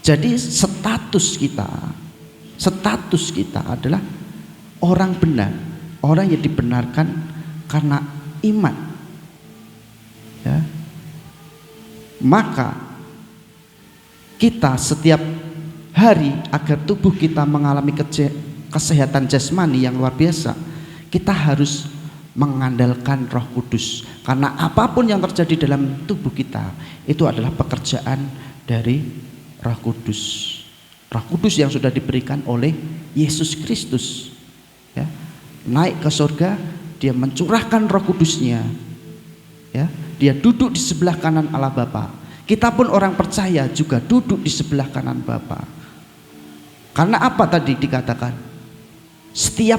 Jadi status kita adalah orang benar, orang yang dibenarkan karena iman. Ya. Maka kita setiap hari agar tubuh kita mengalami kesehatan jasmani yang luar biasa, kita harus mengandalkan Roh Kudus. Karena apapun yang terjadi dalam tubuh kita itu adalah pekerjaan dari Roh Kudus. Roh Kudus yang sudah diberikan oleh Yesus Kristus. Ya. Naik ke surga, dia mencurahkan Roh Kudusnya. Ya. Dia duduk di sebelah kanan Allah Bapa. Kita pun orang percaya juga duduk di sebelah kanan Bapa. Karena apa tadi dikatakan? Setiap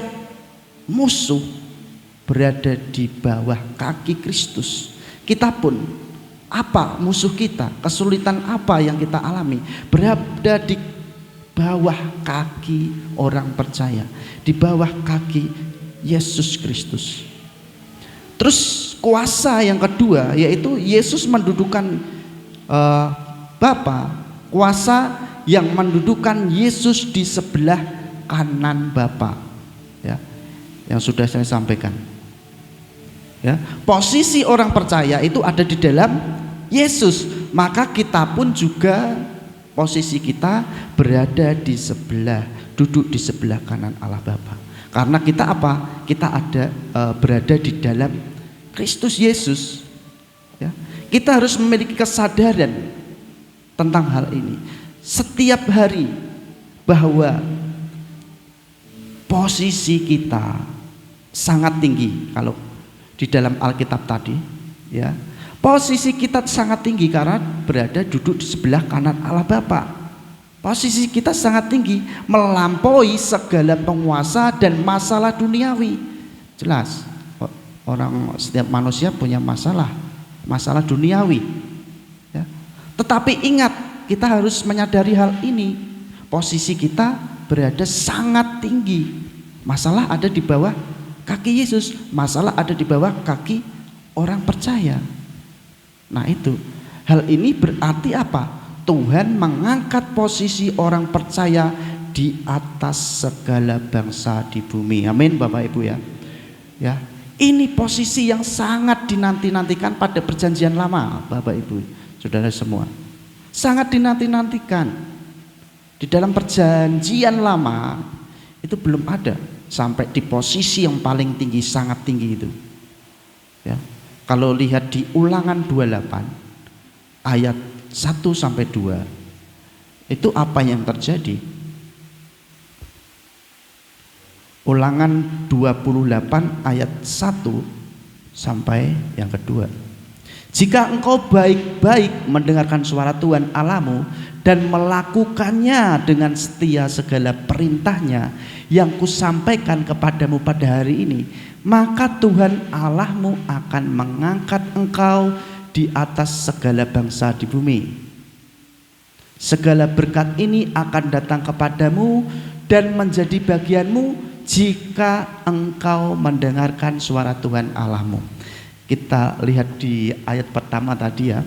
musuh berada di bawah kaki Kristus. Kita pun, apa musuh kita, kesulitan apa yang kita alami, berada di bawah kaki orang percaya, di bawah kaki Yesus Kristus. Terus kuasa yang kedua yaitu Yesus mendudukan Bapa, kuasa yang mendudukan Yesus di sebelah kanan Bapa, ya, yang sudah saya sampaikan. Ya, posisi orang percaya itu ada di dalam Yesus, maka kita pun juga posisi kita berada di sebelah, duduk di sebelah kanan Allah Bapa. Karena kita apa? Kita berada di dalam Kristus Yesus. Ya. Kita harus memiliki kesadaran tentang hal ini setiap hari, bahwa posisi kita sangat tinggi. Kalau di dalam Alkitab tadi, ya, posisi kita sangat tinggi karena berada duduk di sebelah kanan Allah Bapa. Posisi kita sangat tinggi, melampaui segala penguasa dan masalah duniawi. Jelas, setiap manusia punya masalah duniawi. Ya. Tetapi ingat, kita harus menyadari hal ini. Posisi kita berada sangat tinggi. Masalah ada di bawah kaki Yesus, masalah ada di bawah kaki orang percaya. Nah itu, hal ini berarti apa? Tuhan mengangkat posisi orang percaya di atas segala bangsa di bumi. Amin Bapak Ibu ya. Ya, ini posisi yang sangat dinanti-nantikan pada perjanjian lama, Bapak Ibu, saudara semua. Sangat dinanti-nantikan. Di dalam perjanjian lama itu belum ada sampai di posisi yang paling tinggi, sangat tinggi itu. Ya. Kalau lihat di Ulangan 28 ayat 1-2, itu apa yang terjadi? Ulangan 28 ayat 1 sampai yang kedua. Jika engkau baik-baik mendengarkan suara Tuhan Allahmu dan melakukannya dengan setia segala perintahnya yang kusampaikan kepadamu pada hari ini, maka Tuhan Allahmu akan mengangkat engkau di atas segala bangsa di bumi. Segala berkat ini akan datang kepadamu dan menjadi bagianmu jika engkau mendengarkan suara Tuhan Allahmu. Kita lihat di ayat pertama tadi ya.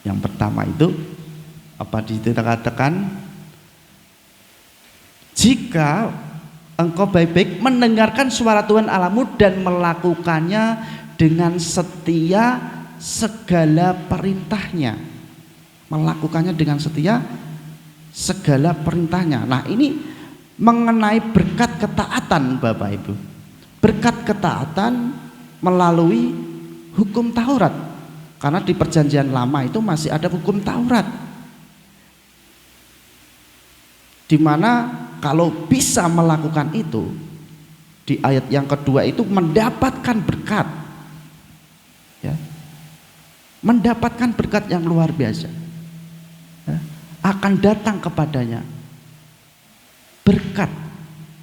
Yang pertama itu apa dikatakan? Jika engkau baik-baik mendengarkan suara Tuhan Allahmu dan melakukannya dengan setia segala perintahnya. Melakukannya dengan setia segala perintahnya. Nah ini mengenai berkat ketaatan Bapak Ibu. Berkat ketaatan melalui hukum Taurat. Karena di perjanjian lama itu masih ada hukum Taurat. Dimana kalau bisa melakukan itu, di ayat yang kedua itu mendapatkan berkat. Ya. Mendapatkan berkat yang luar biasa. Ya. Akan datang kepadanya berkat,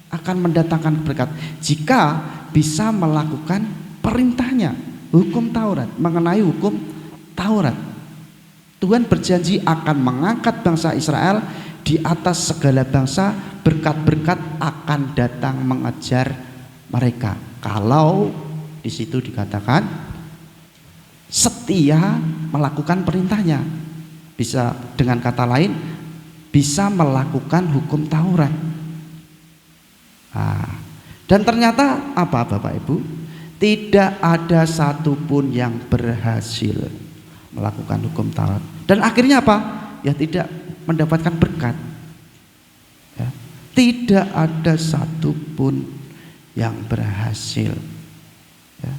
akan mendatangkan berkat jika bisa melakukan perintahnya. hukum Taurat, mengenai hukum Taurat. Tuhan berjanji akan mengangkat bangsa Israel di atas segala bangsa, berkat-berkat akan datang mengejar mereka. Kalau di situ dikatakan setia melakukan perintahnya, bisa dengan kata lain bisa melakukan hukum Taurat. Dan ternyata apa Bapak Ibu? Tidak ada satupun yang berhasil melakukan hukum Taurat. Dan akhirnya apa? Ya tidak mendapatkan berkat. Ya. Tidak ada satupun yang berhasil. Ya.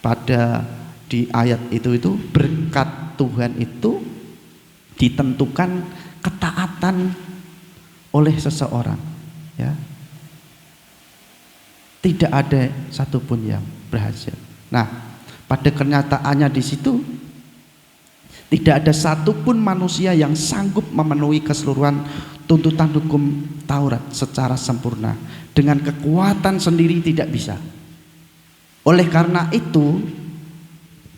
Pada di ayat itu berkat Tuhan itu ditentukan ketaatan oleh seseorang. Ya. Tidak ada satupun yang berhasil. Nah, pada kenyataannya di situ tidak ada satupun manusia yang sanggup memenuhi keseluruhan tuntutan hukum Taurat secara sempurna. Dengan kekuatan sendiri tidak bisa. Oleh karena itu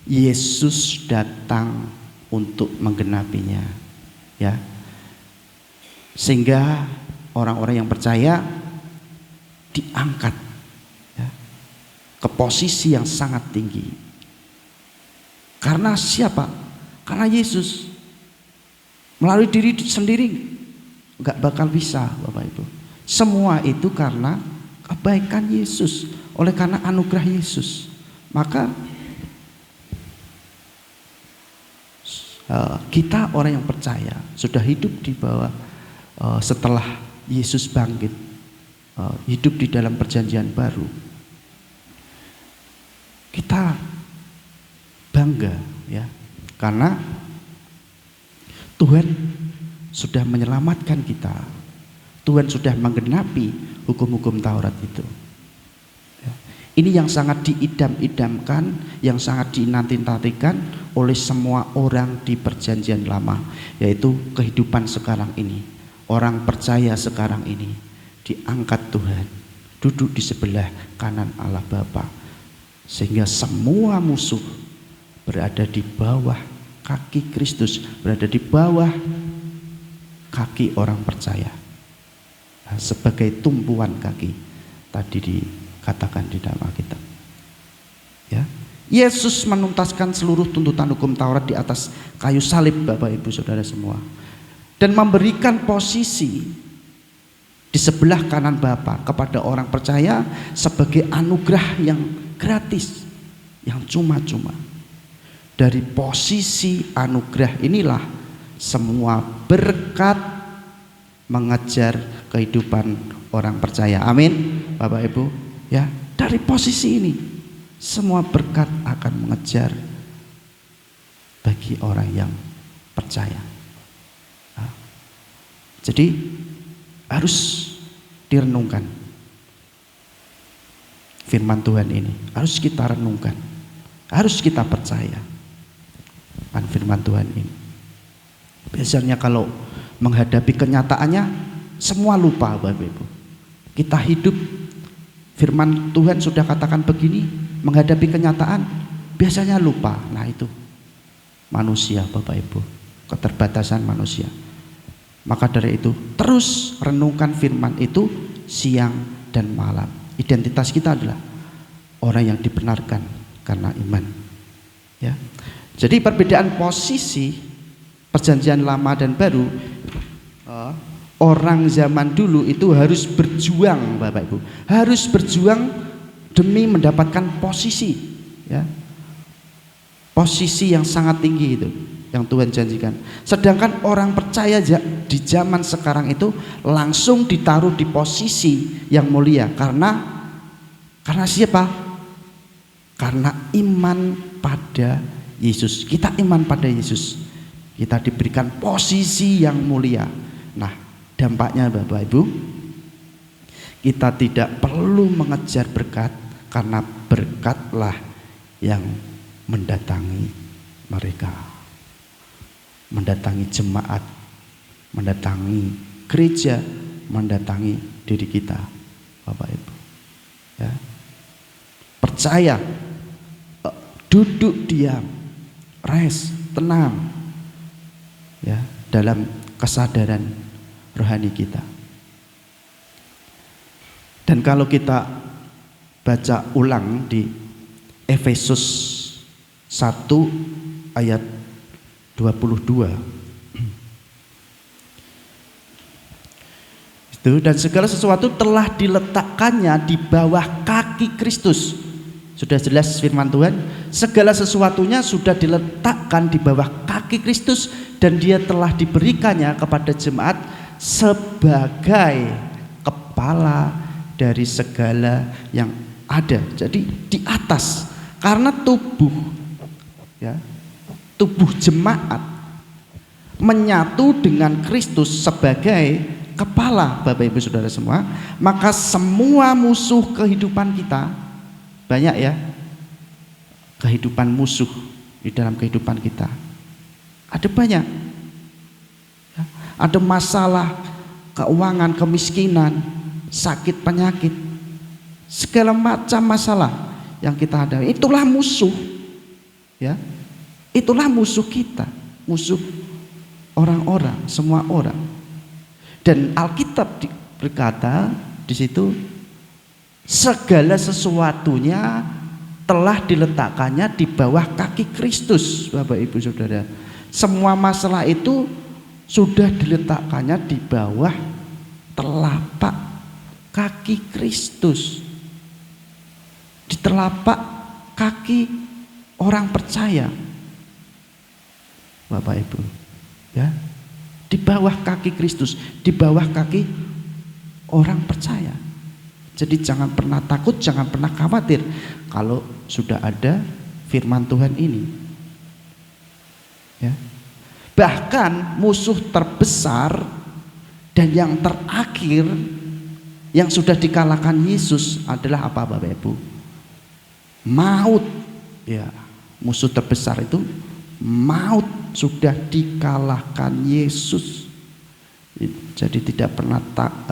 Yesus datang untuk menggenapinya, ya. Sehingga orang-orang yang percaya diangkat, ya, ke posisi yang sangat tinggi. Karena siapa? Karena Yesus. Melalui diri sendiri nggak bakal bisa, Bapak Ibu. Semua itu karena kebaikan Yesus, oleh karena anugerah Yesus. Maka kita orang yang percaya sudah hidup di bawah setelah Yesus bangkit, hidup di dalam perjanjian baru. Kita bangga, ya, karena Tuhan sudah menyelamatkan kita. Tuhan sudah menggenapi hukum-hukum Taurat itu. Ini yang sangat diidam-idamkan, yang sangat dinanti-nantikan oleh semua orang di perjanjian lama, yaitu kehidupan sekarang ini. Orang percaya sekarang ini diangkat Tuhan, duduk di sebelah kanan Allah Bapa, sehingga semua musuh berada di bawah kaki Kristus, berada di bawah kaki orang percaya. Nah, sebagai tumpuan kaki tadi dikatakan di dalam Alkitab. Ya, Yesus menuntaskan seluruh tuntutan hukum Taurat di atas kayu salib, Bapak Ibu Saudara semua, dan memberikan posisi di sebelah kanan Bapa kepada orang percaya sebagai anugerah yang gratis, yang cuma-cuma. Dari posisi anugerah inilah semua berkat mengejar kehidupan orang percaya. Amin, Bapak Ibu. Ya, dari posisi ini semua berkat akan mengejar bagi orang yang percaya. Nah, jadi harus direnungkan firman Tuhan ini, harus kita renungkan, harus kita percaya kan firman Tuhan ini. Biasanya kalau menghadapi kenyataannya semua lupa, Bapak Ibu. Kita hidup, firman Tuhan sudah katakan begini, menghadapi kenyataan biasanya lupa. Nah itu manusia, Bapak Ibu, keterbatasan manusia. Maka dari itu terus renungkan firman itu siang dan malam. Identitas kita adalah orang yang dibenarkan karena iman, ya. Jadi perbedaan posisi perjanjian lama dan baru, orang zaman dulu itu harus berjuang, Bapak Ibu, harus berjuang demi mendapatkan posisi, ya, posisi yang sangat tinggi itu yang Tuhan janjikan. Sedangkan orang percaya di zaman sekarang itu langsung ditaruh di posisi yang mulia karena siapa? Karena iman pada Yesus. Kita iman pada Yesus, kita diberikan posisi yang mulia. Nah, dampaknya Bapak Ibu, kita tidak perlu mengejar berkat, karena berkatlah yang mendatangi mereka, mendatangi jemaat, mendatangi gereja, mendatangi diri kita, Bapak Ibu, ya. percaya, duduk diam, rest, tenang, ya, dalam kesadaran rohani kita. Dan kalau kita baca ulang di Efesus 1 ayat 22 itu, dan segala sesuatu telah diletakkannya di bawah kaki Kristus. Sudah jelas firman Tuhan, segala sesuatunya sudah diletakkan di bawah kaki Kristus, dan dia telah diberikannya kepada jemaat sebagai kepala dari segala yang ada. Jadi di atas, karena tubuh, ya, tubuh jemaat menyatu dengan Kristus sebagai kepala, Bapak Ibu Saudara semua, maka semua musuh kehidupan kita, banyak ya kehidupan musuh di dalam kehidupan kita, ada banyak ya, ada masalah keuangan, kemiskinan, sakit, penyakit, segala macam masalah yang kita hadapi. Itulah musuh, ya, itulah musuh kita, musuh orang-orang, semua orang. Dan Alkitab berkata di situ, segala sesuatunya telah diletakkannya di bawah kaki Kristus, Bapak Ibu Saudara. Semua masalah itu sudah diletakkannya di bawah telapak kaki Kristus, di telapak kaki orang percaya, Bapak Ibu, ya, di bawah kaki Kristus, di bawah kaki orang percaya. Jadi jangan pernah takut, jangan pernah khawatir kalau sudah ada firman Tuhan ini, ya. Bahkan musuh terbesar dan yang terakhir yang sudah dikalahkan Yesus adalah apa, Bapak Ibu? Maut, ya. Musuh terbesar itu maut, sudah dikalahkan Yesus. Jadi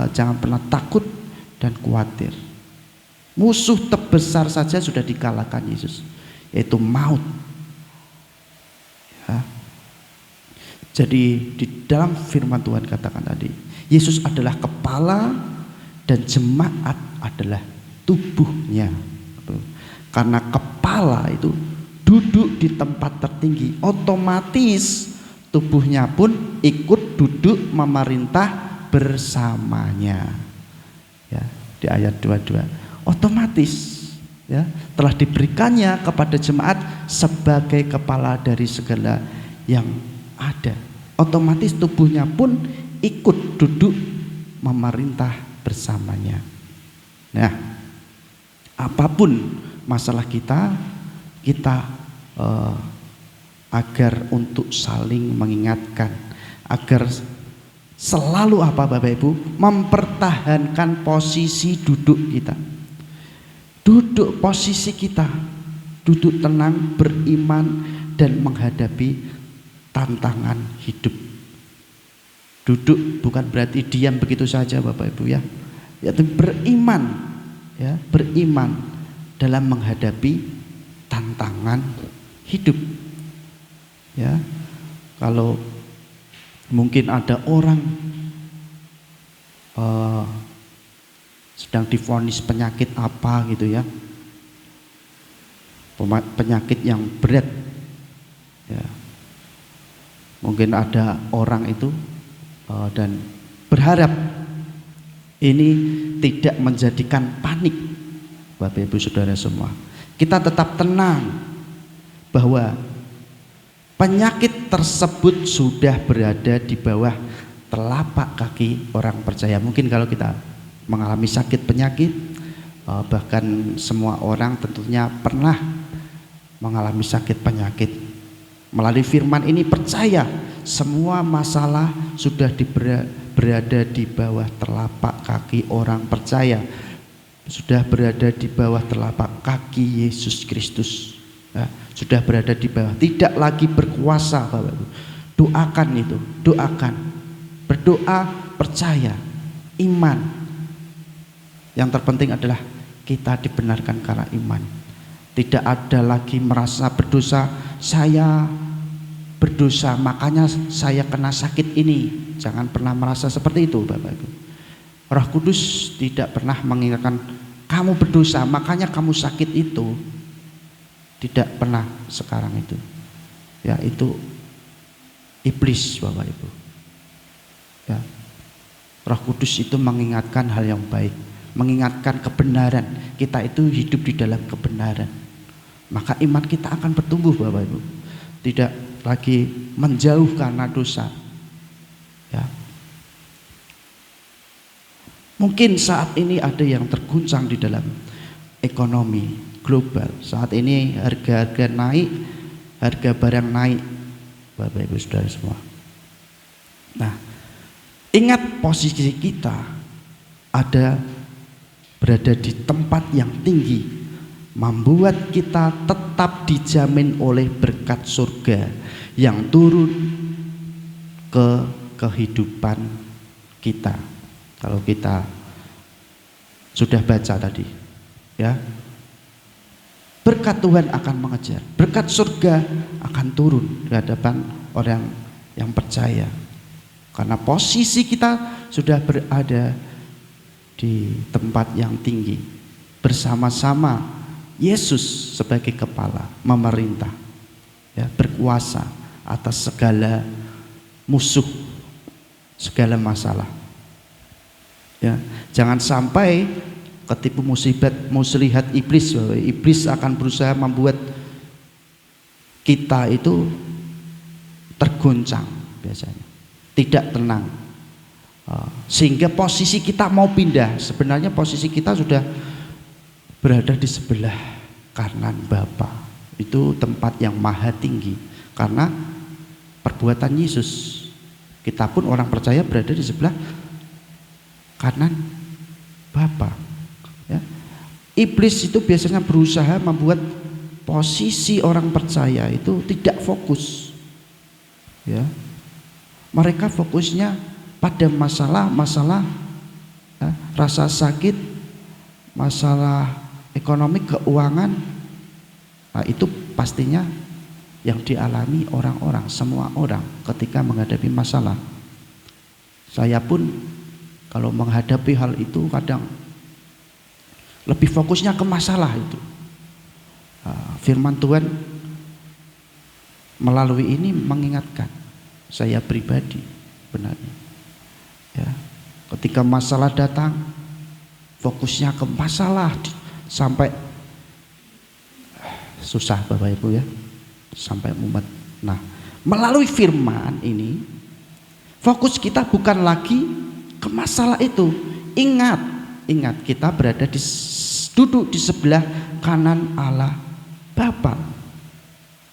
jangan pernah takut dan khawatir. Musuh terbesar saja sudah dikalahkan Yesus, yaitu maut, ya. Jadi di dalam firman Tuhan katakan tadi, Yesus adalah kepala dan jemaat adalah tubuhnya. Karena kepala itu duduk di tempat tertinggi, otomatis tubuhnya pun ikut duduk memerintah bersamanya. Ya, di ayat 22, otomatis, ya, telah diberikannya kepada jemaat sebagai kepala dari segala yang ada. Otomatis tubuhnya pun ikut duduk memerintah bersamanya. Nah, apapun masalah kita agar untuk saling mengingatkan, agar selalu apa, Bapak Ibu, mempertahankan posisi duduk kita, duduk posisi kita, duduk tenang, beriman, dan menghadapi tantangan hidup. Duduk bukan berarti diam begitu saja, Bapak Ibu, ya, yaitu beriman, ya, beriman dalam menghadapi tantangan hidup, ya. Kalau mungkin ada orang sedang divonis penyakit apa gitu, ya, penyakit yang berat, ya. Mungkin ada orang itu dan berharap ini tidak menjadikan panik, Bapak Ibu Saudara semua. Kita tetap tenang bahwa penyakit tersebut sudah berada di bawah telapak kaki orang percaya. Mungkin kalau kita mengalami sakit penyakit, bahkan semua orang tentunya pernah mengalami sakit penyakit. Melalui firman ini percaya semua masalah sudah berada di bawah telapak kaki orang percaya, sudah berada di bawah telapak kaki Yesus Kristus, ya, sudah berada di bawah, tidak lagi berkuasa, Bapak Ibu. Doakan itu, doakan, berdoa, percaya, iman. Yang terpenting adalah kita dibenarkan karena iman. Tidak ada lagi merasa berdosa, saya berdosa makanya saya kena sakit ini. Jangan pernah merasa seperti itu Bapak Ibu. Roh Kudus tidak pernah mengingatkan kamu berdosa makanya kamu sakit itu. Tidak pernah sekarang itu. Ya, itu iblis Bapak Ibu. Ya. Roh Kudus itu mengingatkan hal yang baik, mengingatkan kebenaran. Kita itu hidup di dalam kebenaran. Maka iman kita akan bertumbuh Bapak Ibu. Tidak lagi menjauh karena dosa. Ya. Mungkin saat ini ada yang terguncang di dalam ekonomi global. Saat ini harga-harga naik, harga barang naik Bapak Ibu Saudara semua. Nah, ingat posisi kita ada berada di tempat yang tinggi, membuat kita tetap dijamin oleh berkat surga yang turun ke kehidupan kita. Kalau kita sudah baca tadi, ya, berkat Tuhan akan mengejar, berkat surga akan turun di hadapan orang yang percaya. Karena posisi kita sudah berada di tempat yang tinggi, bersama-sama Yesus sebagai kepala, memerintah, ya, berkuasa atas segala musuh, segala masalah. Ya, jangan sampai ketipu muslihat iblis. Iblis akan berusaha membuat kita itu tergoncang biasanya, tidak tenang, sehingga posisi kita mau pindah. Sebenarnya posisi kita sudah berada di sebelah kanan Bapa. Itu tempat yang maha tinggi karena perbuatan Yesus. Kita pun orang percaya berada di sebelah kanan Bapa. Ya. Iblis itu biasanya berusaha membuat posisi orang percaya itu tidak fokus. Ya. Mereka fokusnya pada masalah-masalah, ya, rasa sakit, masalah ekonomi, keuangan. Nah, itu pastinya yang dialami orang-orang, semua orang ketika menghadapi masalah. Saya pun kalau menghadapi hal itu kadang lebih fokusnya ke masalah itu. Firman Tuhan melalui ini mengingatkan saya pribadi benarnya. Ya, ketika masalah datang, fokusnya ke masalah sampai susah Bapak Ibu ya, sampai mumet. Nah, melalui firman ini, fokus kita bukan lagi ke masalah itu. Ingat kita berada duduk di sebelah kanan Allah Bapa.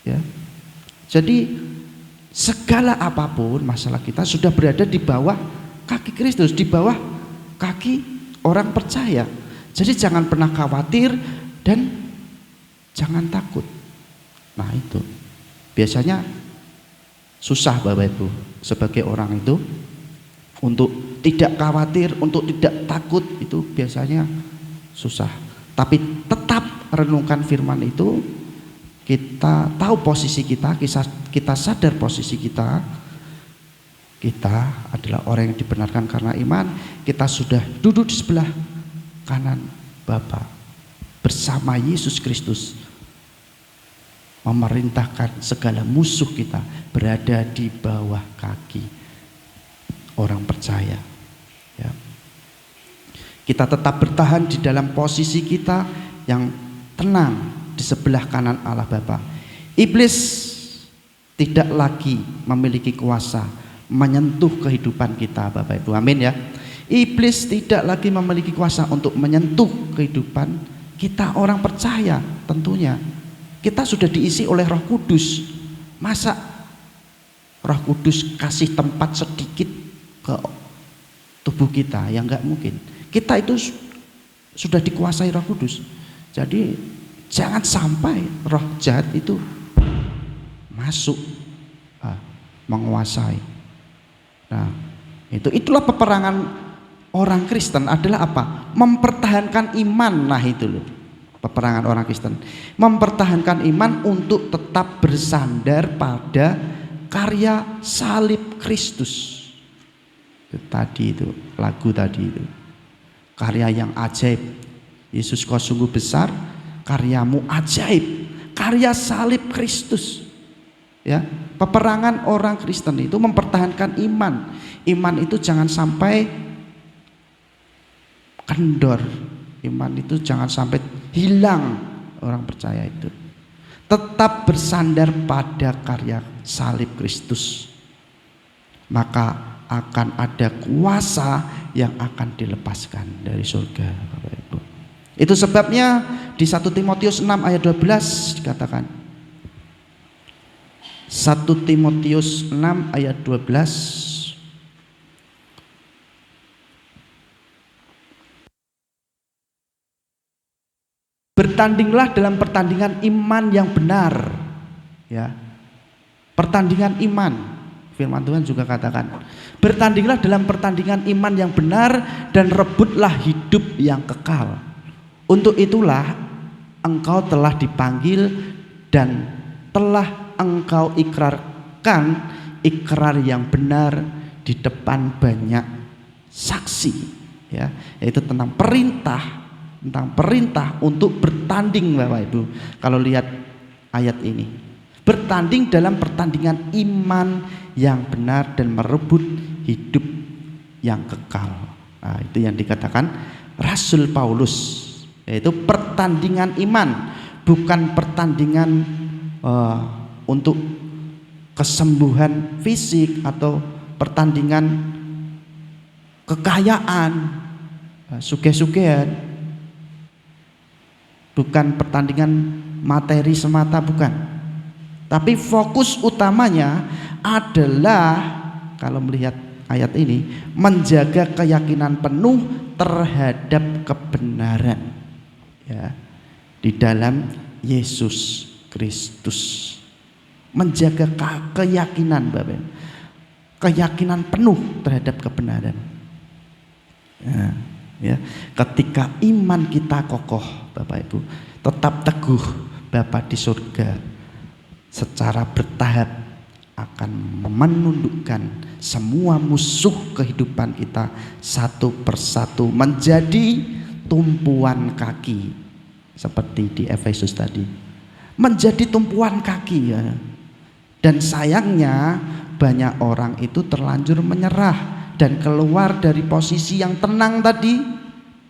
Ya. Jadi segala apapun masalah kita sudah berada di bawah kaki Kristus, di bawah kaki orang percaya. Jadi jangan pernah khawatir dan jangan takut. Nah, itu biasanya susah Bapak Ibu sebagai orang itu untuk tidak khawatir, untuk tidak takut, itu biasanya susah. Tapi tetap renungkan firman itu, kita tahu posisi kita, kita sadar posisi kita. Kita adalah orang yang dibenarkan karena iman. Kita sudah duduk di sebelah kanan Bapa bersama Yesus Kristus, memerintahkan segala musuh kita berada di bawah kaki orang percaya. Ya. Kita tetap bertahan di dalam posisi kita yang tenang di sebelah kanan Allah Bapa. Iblis tidak lagi memiliki kuasa menyentuh kehidupan kita Bapak Ibu, amin ya. Iblis tidak lagi memiliki kuasa untuk menyentuh kehidupan kita orang percaya. Tentunya kita sudah diisi oleh Roh Kudus. Masa Roh Kudus kasih tempat sedikit ke tubuh kita? Ya enggak mungkin. Kita itu sudah dikuasai Roh Kudus. Jadi jangan sampai roh jahat itu masuk, menguasai. Nah, itulah peperangan orang Kristen adalah apa? Mempertahankan iman. Nah, itu loh. peperangan orang Kristen. Mempertahankan iman untuk tetap bersandar pada karya salib Kristus. Tadi itu, lagu tadi itu. Karya yang ajaib. Yesus, kau sungguh besar, karyamu ajaib. Karya salib Kristus. Ya, peperangan orang Kristen itu mempertahankan iman. Iman itu jangan sampai kendor. Iman itu jangan sampai hilang. Orang percaya itu tetap bersandar pada karya salib Kristus, maka akan ada kuasa yang akan dilepaskan dari surga, Bapak Ibu. Itu sebabnya di 1 Timotius 6 ayat 12 dikatakan, 1 Timotius 6 ayat 12, bertandinglah dalam pertandingan iman yang benar, ya. Pertandingan iman, firman Tuhan juga katakan, bertandinglah dalam pertandingan iman yang benar dan rebutlah hidup yang kekal. Untuk itulah engkau telah dipanggil dan telah engkau ikrarkan ikrar yang benar di depan banyak saksi, ya, yaitu tentang perintah untuk bertanding, Bapak Ibu. Kalau lihat ayat ini, bertanding dalam pertandingan iman yang benar dan merebut hidup yang kekal. Nah, itu yang dikatakan Rasul Paulus, yaitu pertandingan iman, bukan pertandingan untuk kesembuhan fisik atau pertandingan kekayaan, suge-sugean. Bukan pertandingan materi semata, bukan. Tapi fokus utamanya adalah, kalau melihat ayat ini, menjaga keyakinan penuh terhadap kebenaran, ya, di dalam Yesus Kristus. Menjaga keyakinan, Bapak, keyakinan penuh terhadap kebenaran. Ya, ketika iman kita kokoh, Bapak Ibu, tetap teguh, Bapa di surga secara bertahap akan menundukkan semua musuh kehidupan kita satu persatu menjadi tumpuan kaki, seperti di Efesus tadi, menjadi tumpuan kaki, ya. Dan sayangnya banyak orang itu terlanjur menyerah dan keluar dari posisi yang tenang tadi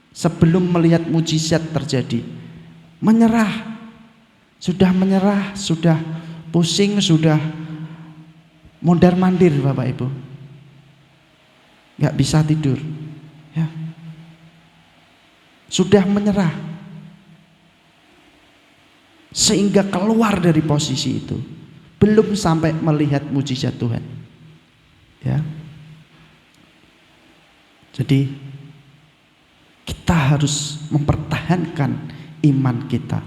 sebelum melihat mujizat terjadi. Menyerah, sudah pusing, sudah mondar-mandir, Bapak Ibu, nggak bisa tidur, ya. Sudah menyerah sehingga keluar dari posisi itu, belum sampai melihat mujizat Tuhan, ya. Jadi kita harus mempertahankan iman kita,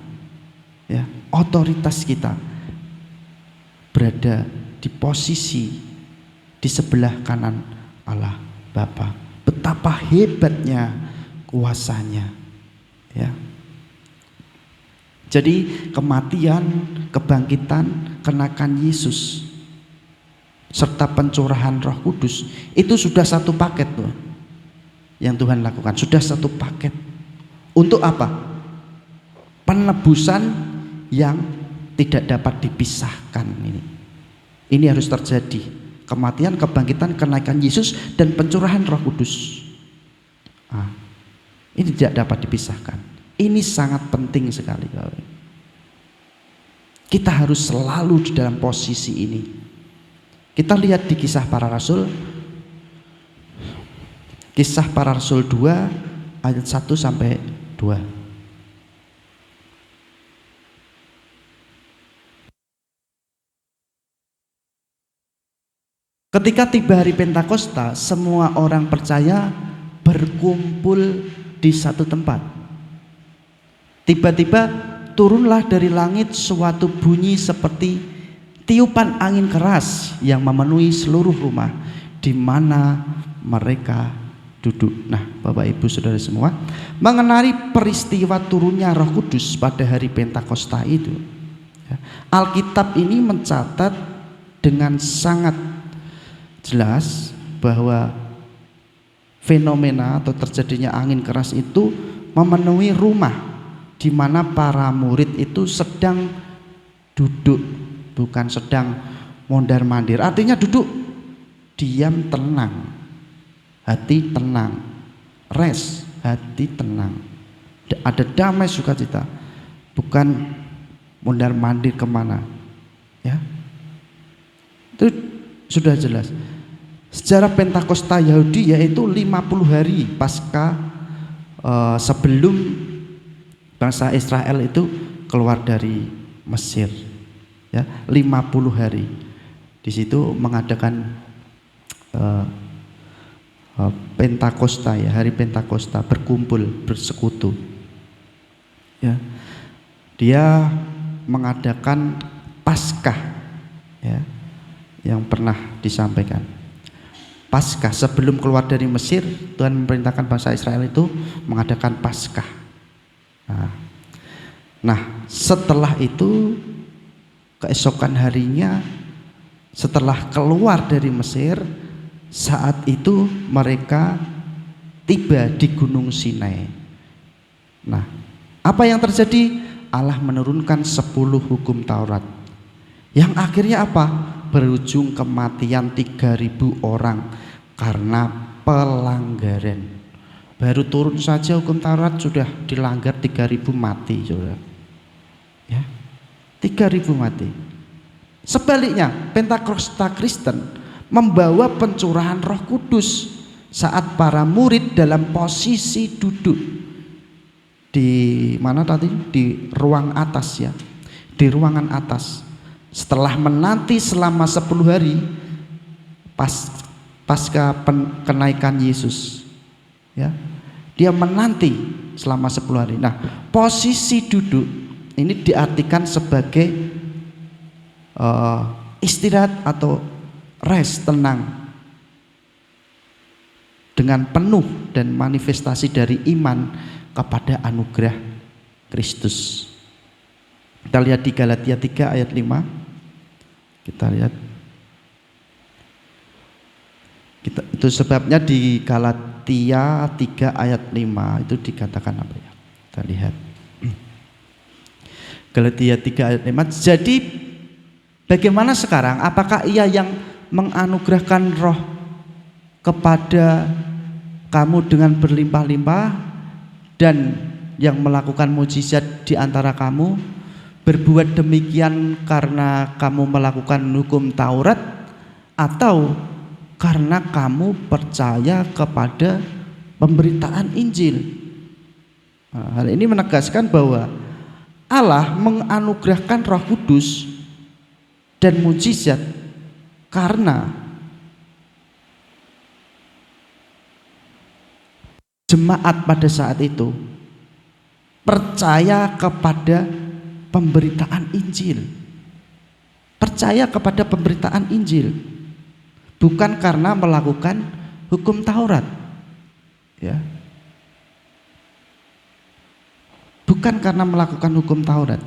ya. Otoritas kita berada di posisi di sebelah kanan Allah Bapa. Betapa hebatnya kuasanya, ya. Jadi kematian, kebangkitan, kenakan Yesus serta pencurahan Roh Kudus itu sudah satu paket tuh yang Tuhan lakukan, sudah satu paket. Untuk apa? Penebusan yang tidak dapat dipisahkan ini harus terjadi. Kematian, kebangkitan, kenaikan Yesus dan pencurahan Roh Kudus. Ini tidak dapat dipisahkan. Ini sangat penting sekali. Kita harus selalu di dalam posisi ini. Kita lihat di Kisah Para Rasul, Kisah Para Rasul 2 ayat 1 sampai 2. Ketika tiba hari Pentakosta, semua orang percaya berkumpul di satu tempat. Tiba-tiba turunlah dari langit suatu bunyi seperti tiupan angin keras yang memenuhi seluruh rumah di mana mereka duduk. Nah, Bapak Bapak Ibu Saudara semua, mengenai peristiwa turunnya Roh Kudus pada hari Pentakosta itu. Alkitab ini mencatat dengan sangat jelas bahwa fenomena atau terjadinya angin keras itu memenuhi rumah di mana para murid itu sedang duduk, bukan sedang mondar-mandir. Artinya duduk diam, tenang, hati tenang, rest, hati tenang, ada damai sukacita, bukan mondar-mandir kemana, ya. Itu sudah jelas. Sejarah Pentakosta Yahudi yaitu 50 hari pasca sebelum bangsa Israel itu keluar dari Mesir, ya, 50 hari. Di situ mengadakan Pentakosta, ya, hari Pentakosta, berkumpul, bersekutu, ya. Dia mengadakan Paskah, ya, yang pernah disampaikan. Paskah sebelum keluar dari Mesir, Tuhan memerintahkan bangsa Israel itu mengadakan Paskah. Nah, setelah itu keesokan harinya setelah keluar dari Mesir, saat itu mereka tiba di Gunung Sinai. Nah, apa yang terjadi? Allah menurunkan 10 hukum Taurat yang akhirnya apa? Berujung kematian 3.000 orang karena pelanggaran. Baru turun saja hukum Taurat sudah dilanggar 3.000 mati, saudara. Ya, 3.000 mati. Sebaliknya, Pentakosta Kristen membawa pencurahan Roh Kudus saat para murid dalam posisi duduk di mana tadi? Di ruang atas, ya, di ruangan atas. Setelah menanti selama 10 hari pasca kenaikan Yesus, ya, dia menanti selama 10 hari. Nah, posisi duduk ini diartikan sebagai istirahat atau rest, tenang, dengan penuh dan manifestasi dari iman kepada anugerah Kristus. Kita lihat di Galatia 3 ayat 5. Kita lihat. Itu sebabnya di Galatia 3 ayat 5 itu dikatakan apa, ya? Kita lihat. Galatia 3 ayat 5. Jadi bagaimana sekarang? Apakah Ia yang menganugerahkan Roh kepada kamu dengan berlimpah-limpah dan yang melakukan mujizat di antara kamu berbuat demikian karena kamu melakukan hukum Taurat atau karena kamu percaya kepada pemberitaan Injil? Nah, hal ini menegaskan bahwa Allah menganugerahkan Roh Kudus dan mujizat karena jemaat pada saat itu percaya kepada pemberitaan Injil. Percaya kepada pemberitaan Injil, bukan karena melakukan hukum Taurat, ya. Bukan karena melakukan hukum Taurat.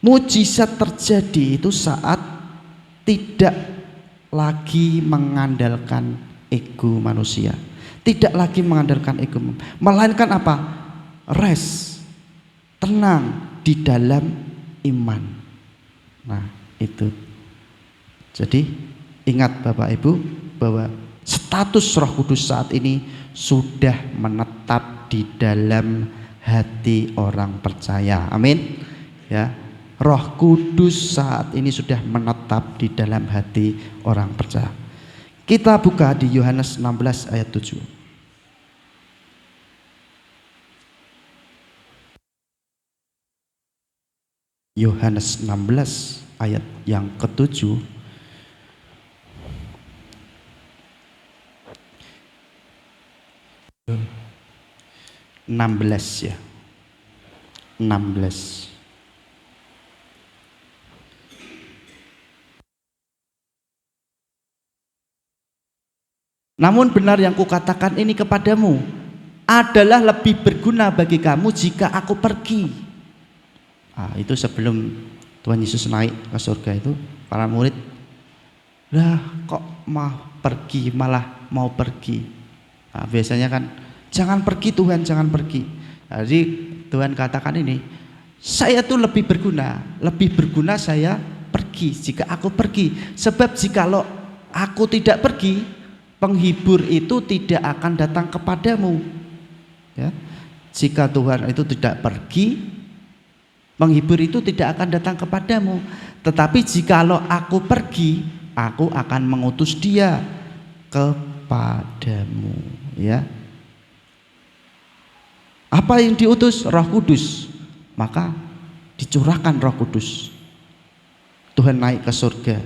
Mujizat terjadi itu saat tidak lagi mengandalkan ego manusia, tidak lagi mengandalkan ego, melainkan apa? Rest, tenang di dalam iman. Nah, itu. Jadi ingat Bapak Ibu bahwa status Roh Kudus saat ini sudah menetap di dalam hati orang percaya. Amin. Ya, Roh Kudus saat ini sudah menetap di dalam hati orang percaya. Kita buka di Yohanes 16 ayat 7. Yohanes 16 ayat yang ke-7. Ya. 16. Namun benar yang kukatakan ini kepadamu, adalah lebih berguna bagi kamu jika aku pergi. Itu sebelum Tuhan Yesus naik ke surga itu, para murid, lah kok malah mau pergi. Biasanya kan, jangan pergi Tuhan, jangan pergi. Jadi Tuhan katakan ini, saya tuh lebih berguna saya pergi jika aku pergi. Sebab jikalau aku tidak pergi, penghibur itu tidak akan datang kepadamu. Ya. Jika Tuhan itu tidak pergi, penghibur itu tidak akan datang kepadamu. Tetapi jikalau aku pergi, aku akan mengutus dia kepadamu. Ya. Apa yang diutus? Roh Kudus. Maka dicurahkan Roh Kudus. Tuhan naik ke surga.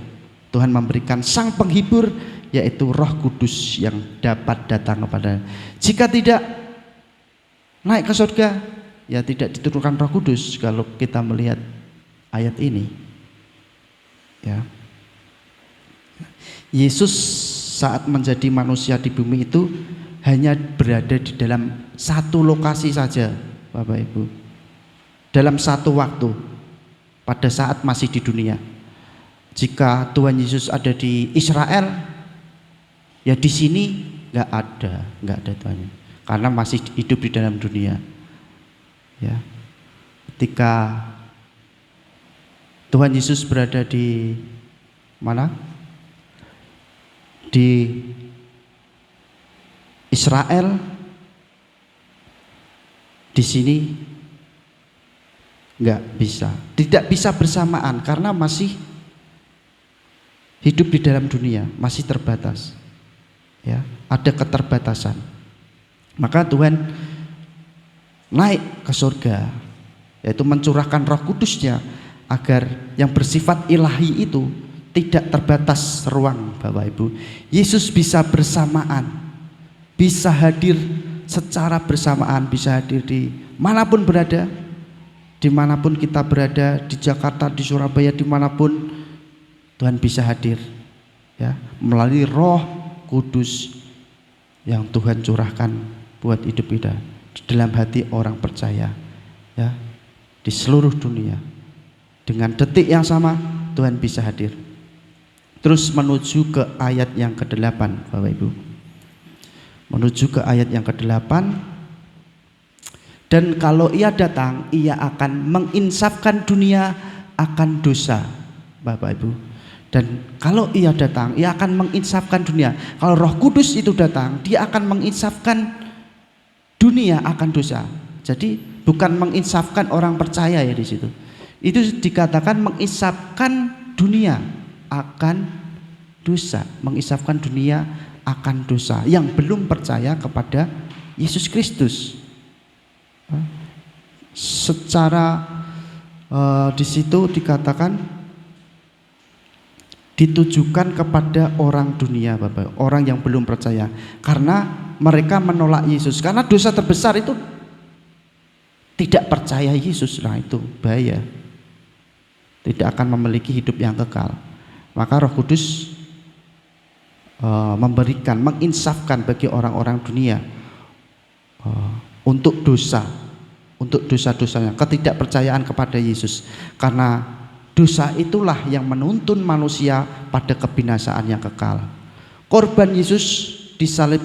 Tuhan memberikan sang penghibur, yaitu Roh Kudus yang dapat datang kepada. Jika tidak naik ke surga, ya tidak diturunkan Roh Kudus. Kalau kita melihat ayat ini, ya, Yesus saat menjadi manusia di bumi itu hanya berada di dalam satu lokasi saja, Bapak Ibu, dalam satu waktu, pada saat masih di dunia. Jika Tuhan Yesus ada di Israel, ya di sini nggak ada Tuhan, karena masih hidup di dalam dunia. Ya, ketika Tuhan Yesus berada di mana? Di Israel, di sini tidak bisa bersamaan karena masih hidup di dalam dunia, masih terbatas. Ya, ada keterbatasan. Maka Tuhan naik ke surga, yaitu mencurahkan Roh Kudusnya agar yang bersifat ilahi itu tidak terbatas ruang, Bapak Ibu. Yesus bisa bersamaan, bisa hadir secara bersamaan, bisa hadir di manapun berada, dimanapun kita berada, di Jakarta, di Surabaya, dimanapun Tuhan bisa hadir, ya, melalui Roh Kudus yang Tuhan curahkan buat hidup kita di dalam hati orang percaya, ya, di seluruh dunia. Dengan detik yang sama Tuhan bisa hadir. Terus menuju ke ayat yang ke-8, Bapak Ibu. Menuju ke ayat yang ke-8. Dan kalau ia datang, ia akan menginsafkan dunia akan dosa, Bapak Ibu. Dan kalau ia datang, ia akan menginsafkan dunia. Kalau Roh Kudus itu datang, dia akan menginsafkan dunia akan dosa. Jadi bukan menginsafkan orang percaya ya di situ. Itu dikatakan menginsafkan dunia akan dosa, menginsafkan dunia akan dosa yang belum percaya kepada Yesus Kristus. Secara di situ dikatakan ditujukan kepada orang dunia, Bapak, orang yang belum percaya, karena mereka menolak Yesus. Karena dosa terbesar itu tidak percaya Yesus. Nah, itu bahaya, tidak akan memiliki hidup yang kekal. Maka Roh Kudus memberikan, menginsafkan bagi orang-orang dunia untuk dosa-dosanya, ketidakpercayaan kepada Yesus. Karena dosa itulah yang menuntun manusia pada kebinasaan yang kekal. Korban Yesus disalib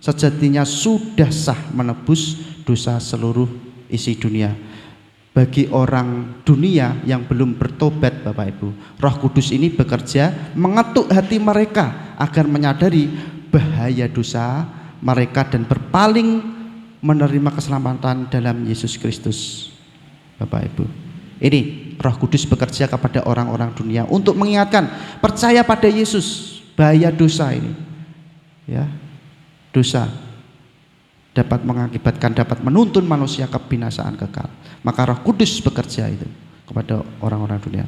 sejatinya sudah sah menebus dosa seluruh isi dunia. Bagi orang dunia yang belum bertobat, Bapak Ibu, Roh Kudus ini bekerja mengetuk hati mereka agar menyadari bahaya dosa mereka dan berpaling menerima keselamatan dalam Yesus Kristus. Bapak Ibu, ini Roh Kudus bekerja kepada orang-orang dunia untuk mengingatkan, percaya pada Yesus, bahaya dosa ini. Ya, dosa dapat mengakibatkan, dapat menuntun manusia ke binasaan kekal. Maka Roh Kudus bekerja itu kepada orang-orang dunia.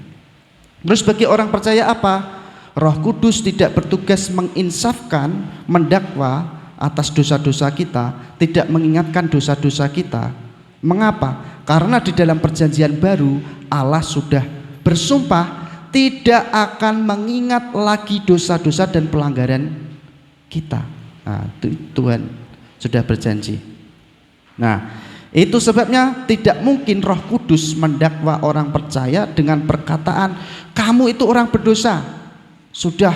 Terus bagi orang percaya apa? Roh Kudus tidak bertugas menginsafkan, mendakwa atas dosa-dosa kita, tidak mengingatkan dosa-dosa kita. Mengapa? Karena di dalam perjanjian baru Allah sudah bersumpah tidak akan mengingat lagi dosa-dosa dan pelanggaran kita. Nah, Tuhan sudah berjanji Nah, itu sebabnya tidak mungkin Roh Kudus mendakwa orang percaya dengan perkataan kamu itu orang berdosa. Sudah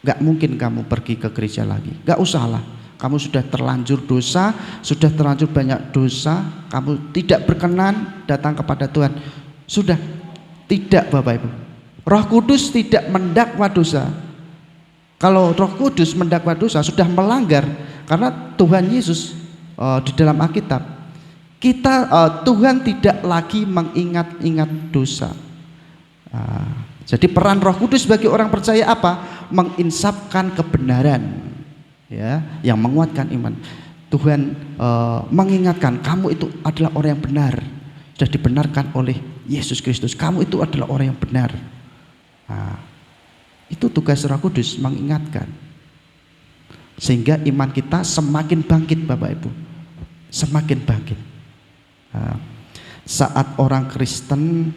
gak mungkin kamu pergi ke gereja lagi, gak usahlah. Kamu sudah terlanjur dosa, sudah terlanjur banyak dosa, kamu tidak berkenan datang kepada Tuhan. Sudah, tidak Bapak Ibu. Roh Kudus tidak mendakwa dosa. Kalau Roh Kudus mendakwa dosa sudah melanggar, karena Tuhan Yesus di dalam Alkitab kita Tuhan tidak lagi mengingat-ingat dosa. Jadi peran Roh Kudus bagi orang percaya apa? Menginsafkan kebenaran, ya, yang menguatkan iman. Tuhan mengingatkan kamu itu adalah orang yang benar, sudah dibenarkan oleh Yesus Kristus. Kamu itu adalah orang yang benar. Itu tugas Roh Kudus, mengingatkan, sehingga iman kita semakin bangkit Bapak Ibu, semakin bangkit. Saat orang Kristen,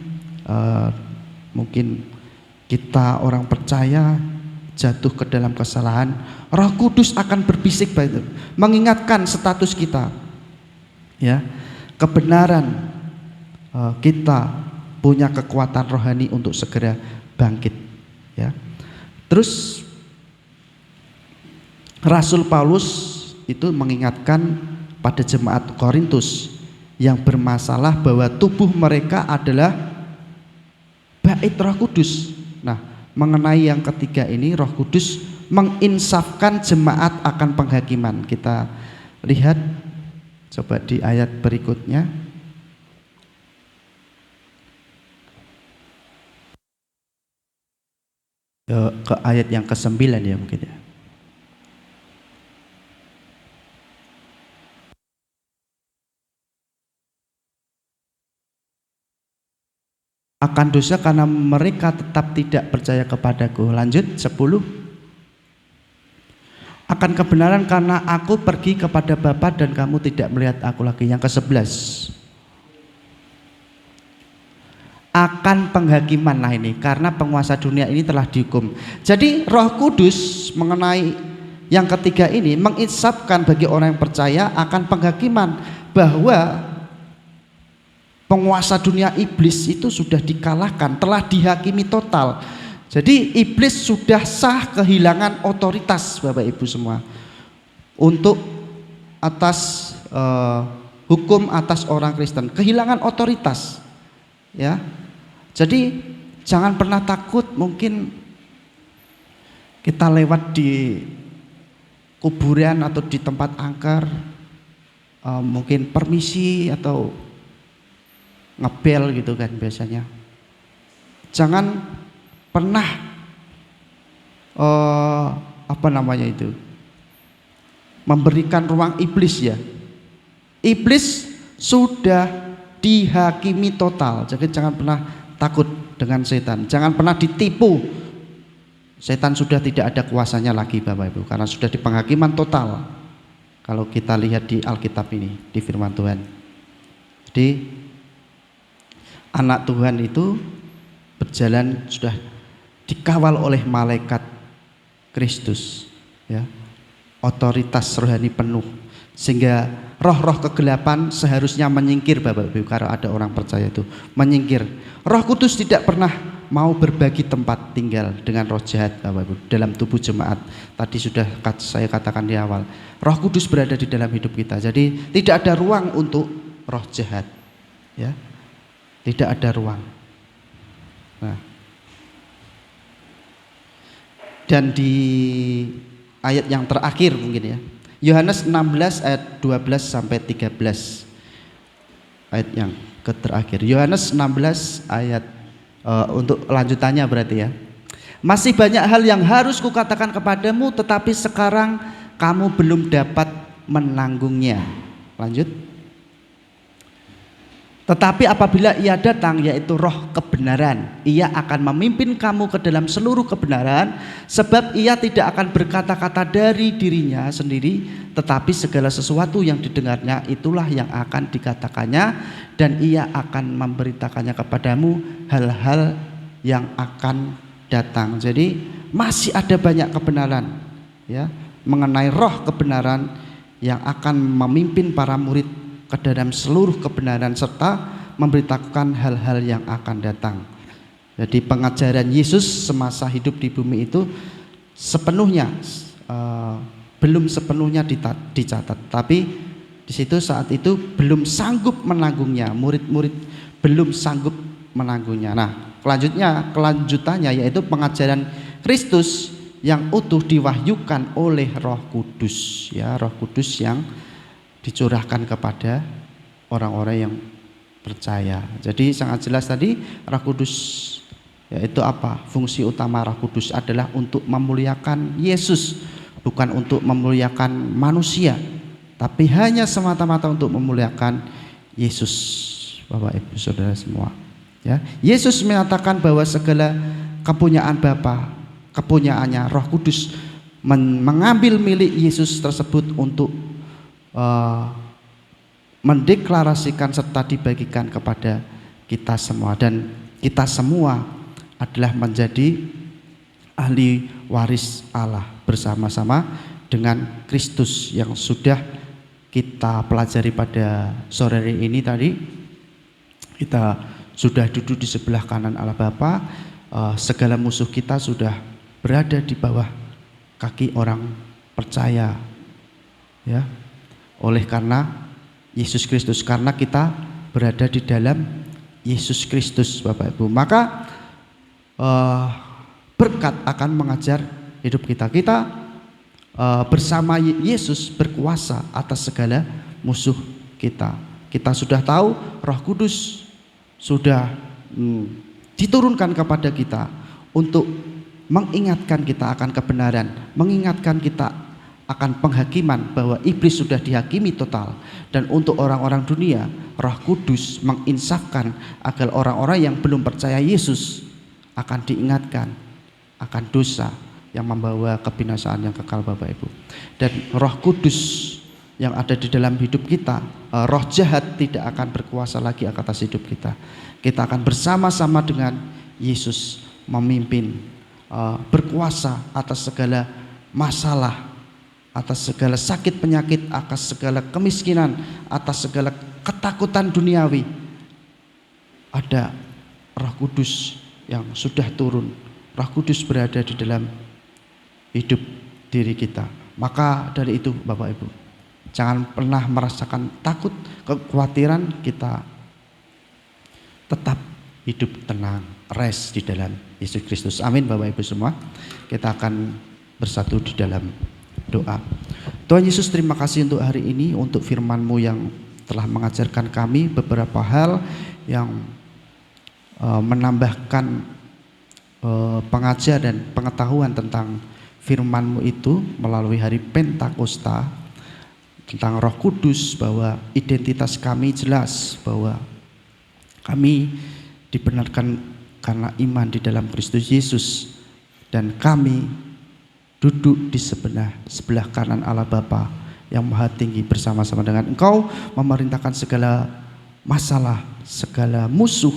mungkin kita orang percaya jatuh ke dalam kesalahan, Roh Kudus akan berbisik Bapak Ibu, mengingatkan status kita, ya, kebenaran. Kita punya kekuatan rohani untuk segera bangkit, ya. Terus Rasul Paulus itu mengingatkan pada jemaat Korintus yang bermasalah bahwa tubuh mereka adalah bait Roh Kudus. Nah, mengenai yang ketiga ini, Roh Kudus menginsafkan jemaat akan penghakiman. Kita lihat coba di ayat berikutnya. Ke ayat yang ke-9 ya mungkin ya. Akan dosa karena mereka tetap tidak percaya kepadaku. Lanjut 10. Akan kebenaran karena aku pergi kepada Bapa dan kamu tidak melihat aku lagi. Yang ke-11. Akan penghakiman, nah ini karena penguasa dunia ini telah dihukum. Jadi Roh Kudus mengenai yang ketiga ini menginsafkan bagi orang yang percaya akan penghakiman, bahwa penguasa dunia iblis itu sudah dikalahkan, telah dihakimi total. Jadi iblis sudah sah kehilangan otoritas Bapak Ibu semua untuk atas hukum atas orang Kristen, kehilangan otoritas, ya. Jadi jangan pernah takut. Mungkin kita lewat di kuburan atau di tempat angker, mungkin permisi atau ngebel gitu kan biasanya. Jangan pernah memberikan ruang iblis, ya. Iblis sudah dihakimi total. Jadi jangan pernah takut dengan setan, jangan pernah ditipu. Setan sudah tidak ada kuasanya lagi Bapak Ibu, karena sudah di penghakiman total. Kalau kita lihat di Alkitab ini, di firman Tuhan. Jadi anak Tuhan itu berjalan sudah dikawal oleh malaikat Kristus, ya. Otoritas rohani penuh, sehingga roh-roh kegelapan seharusnya menyingkir Bapak Ibu. Kalau ada orang percaya itu menyingkir. Roh Kudus tidak pernah mau berbagi tempat tinggal dengan roh jahat Bapak Ibu dalam tubuh jemaat. Tadi sudah saya katakan di awal, Roh Kudus berada di dalam hidup kita. Jadi tidak ada ruang untuk roh jahat, ya. Tidak ada ruang. Nah, dan di ayat yang terakhir mungkin ya, Yohanes 16 ayat 12 sampai 13. Ayat yang terakhir, Yohanes 16 ayat untuk lanjutannya berarti ya. Masih banyak hal yang harus kukatakan kepadamu, tetapi sekarang kamu belum dapat menanggungnya. Lanjut. Tetapi apabila ia datang, yaitu roh kebenaran, ia akan memimpin kamu ke dalam seluruh kebenaran, sebab ia tidak akan berkata-kata dari dirinya sendiri, tetapi segala sesuatu yang didengarnya itulah yang akan dikatakannya, dan ia akan memberitakannya kepadamu hal-hal yang akan datang. Jadi masih ada banyak kebenaran, ya, mengenai roh kebenaran yang akan memimpin para murid ke dalam seluruh kebenaran serta memberitakan hal-hal yang akan datang. Jadi pengajaran Yesus semasa hidup di bumi itu sepenuhnya belum sepenuhnya dicatat, tapi di situ saat itu belum sanggup menanggungnya, murid-murid belum sanggup menanggungnya. Nah, kelanjutannya yaitu pengajaran Kristus yang utuh diwahyukan oleh Roh Kudus, ya, Roh Kudus yang dicurahkan kepada orang-orang yang percaya. Jadi sangat jelas tadi Roh Kudus, yaitu apa? Fungsi utama Roh Kudus adalah untuk memuliakan Yesus, bukan untuk memuliakan manusia, tapi hanya semata-mata untuk memuliakan Yesus. Bapak Ibu Saudara semua, ya. Yesus menyatakan bahwa segala kepunyaan Bapa, kepunyaannya Roh Kudus mengambil milik Yesus tersebut untuk mendeklarasikan serta dibagikan kepada kita semua, dan kita semua adalah menjadi ahli waris Allah bersama-sama dengan Kristus yang sudah kita pelajari pada sore hari ini tadi. Kita sudah duduk di sebelah kanan Allah Bapa, segala musuh kita sudah berada di bawah kaki orang percaya, ya, oleh karena Yesus Kristus, karena kita berada di dalam Yesus Kristus, Bapak Ibu. Maka berkat akan mengajar hidup kita. Kita bersama Yesus berkuasa atas segala musuh kita. Kita sudah tahu Roh Kudus sudah diturunkan kepada kita untuk mengingatkan kita akan kebenaran, mengingatkan kita akan penghakiman bahwa iblis sudah dihakimi total, dan untuk orang-orang dunia Roh Kudus menginsafkan agar orang-orang yang belum percaya Yesus akan diingatkan akan dosa yang membawa kebinasaan yang kekal, Bapak Ibu. Dan Roh Kudus yang ada di dalam hidup kita, roh jahat tidak akan berkuasa lagi atas hidup kita. Kita akan bersama-sama dengan Yesus memimpin, berkuasa atas segala masalah, atas segala sakit penyakit, atas segala kemiskinan, atas segala ketakutan duniawi. Ada Roh Kudus yang sudah turun. Roh Kudus berada di dalam hidup diri kita. Maka dari itu Bapak Ibu, jangan pernah merasakan takut, kekhawatiran. Kita tetap hidup tenang, rest di dalam Yesus Kristus. Amin Bapak Ibu semua. Kita akan bersatu di dalam doa. Tuhan Yesus, terima kasih untuk hari ini, untuk firman-Mu yang telah mengajarkan kami beberapa hal yang menambahkan pengajar dan pengetahuan tentang firman-Mu itu melalui hari Pentakosta, tentang Roh Kudus, bahwa identitas kami jelas, bahwa kami dibenarkan karena iman di dalam Kristus Yesus, dan kami duduk di sebelah kanan Allah Bapa yang Maha Tinggi bersama-sama dengan Engkau, memerintahkan segala masalah, segala musuh,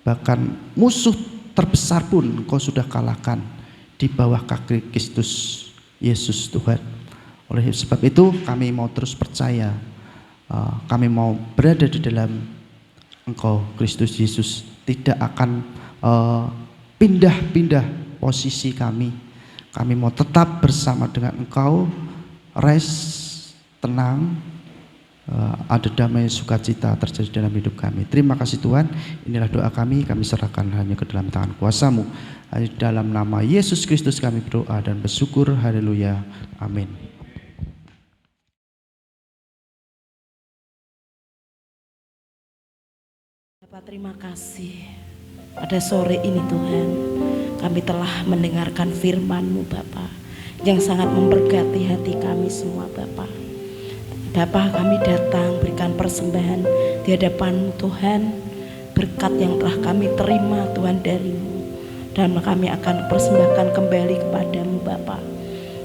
bahkan musuh terbesar pun Engkau sudah kalahkan di bawah kaki Kristus Yesus Tuhan. Oleh sebab itu kami mau terus percaya, kami mau berada di dalam Engkau Kristus Yesus, tidak akan pindah-pindah posisi kami. Kami mau tetap bersama dengan Engkau, rest, tenang, ada damai sukacita terjadi dalam hidup kami. Terima kasih Tuhan, inilah doa kami serahkan hanya ke dalam tangan kuasa-Mu. Dalam nama Yesus Kristus kami berdoa dan bersyukur, haleluya, amin. Bapak, terima kasih pada sore ini Tuhan, kami telah mendengarkan firman-Mu Bapak, yang sangat memberkati hati kami semua Bapak. Bapak, kami datang berikan persembahan di hadapan-Mu Tuhan, berkat yang telah kami terima Tuhan dari-Mu, dan kami akan persembahkan kembali kepada-Mu Bapak.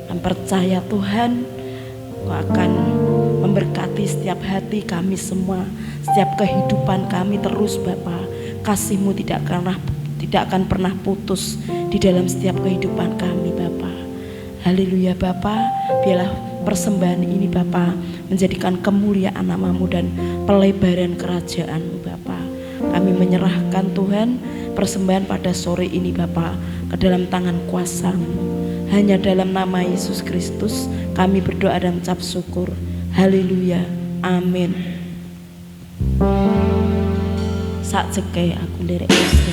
Kami percaya Tuhan, Engkau akan memberkati setiap hati kami semua, setiap kehidupan kami terus Bapak. Kasih-Mu tidak akan pernah putus di dalam setiap kehidupan kami Bapak. Haleluya Bapak, biarlah persembahan ini Bapa menjadikan kemuliaan nama-Mu dan pelebaran kerajaan-Mu Bapa. Kami menyerahkan Tuhan persembahan pada sore ini Bapa ke dalam tangan kuasa-Mu. Hanya dalam nama Yesus Kristus kami berdoa dan ucap syukur. Haleluya. Amin. Sak jeke aku nderek Gusti.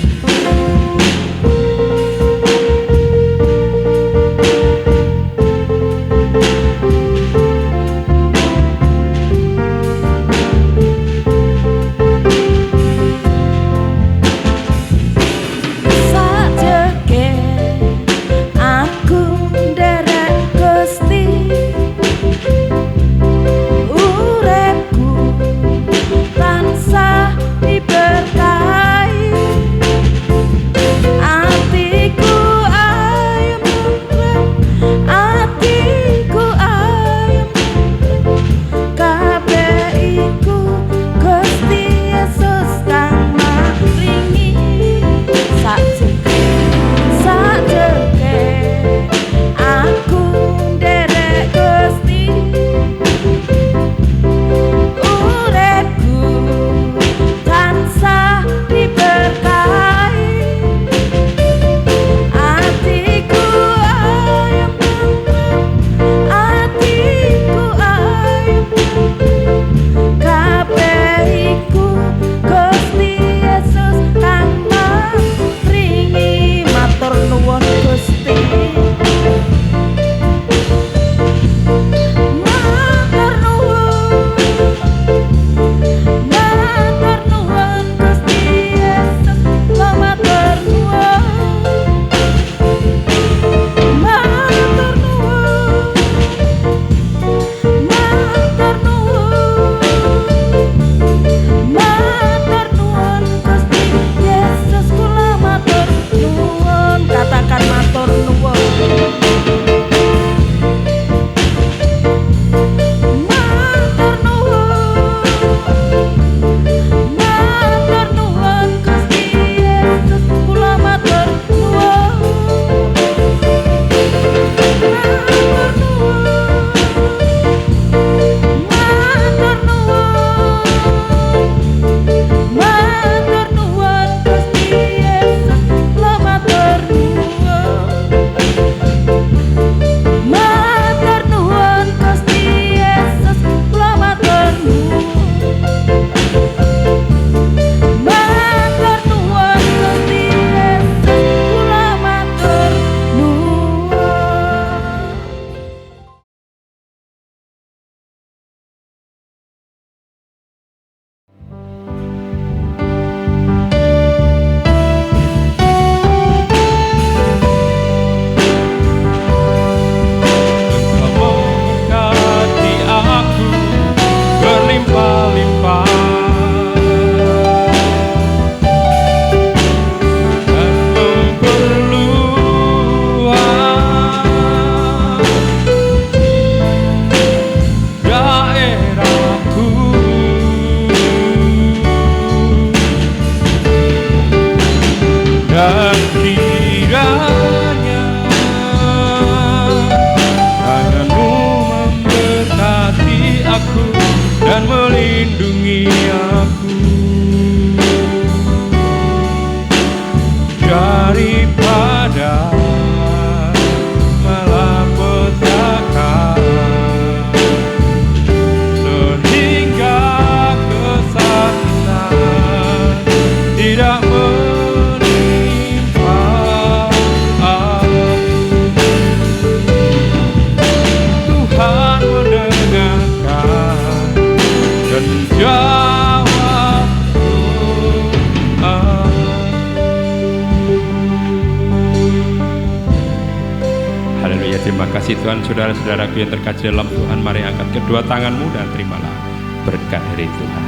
Tuhan, saudara-saudaraku yang terkasih dalam Tuhan, mari angkat kedua tanganmu dan terimalah berkat dari Tuhan.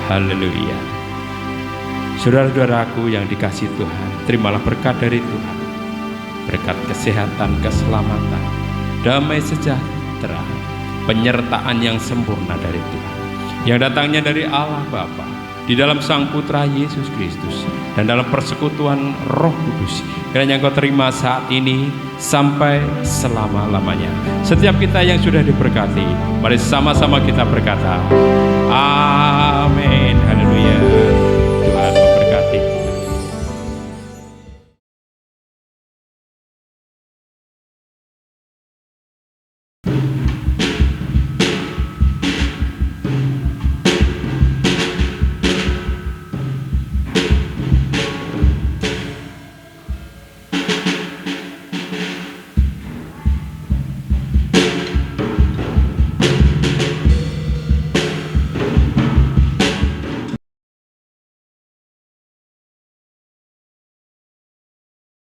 Haleluya. Saudara-saudaraku yang dikasih Tuhan, terimalah berkat dari Tuhan. Berkat kesehatan, keselamatan, damai sejahtera, penyertaan yang sempurna dari Tuhan, yang datangnya dari Allah Bapa, di dalam Sang Putra Yesus Kristus, dan dalam persekutuan Roh Kudus, kiranya Engkau terima saat ini sampai selama-lamanya. Setiap kita yang sudah diberkati, mari sama-sama kita berkata,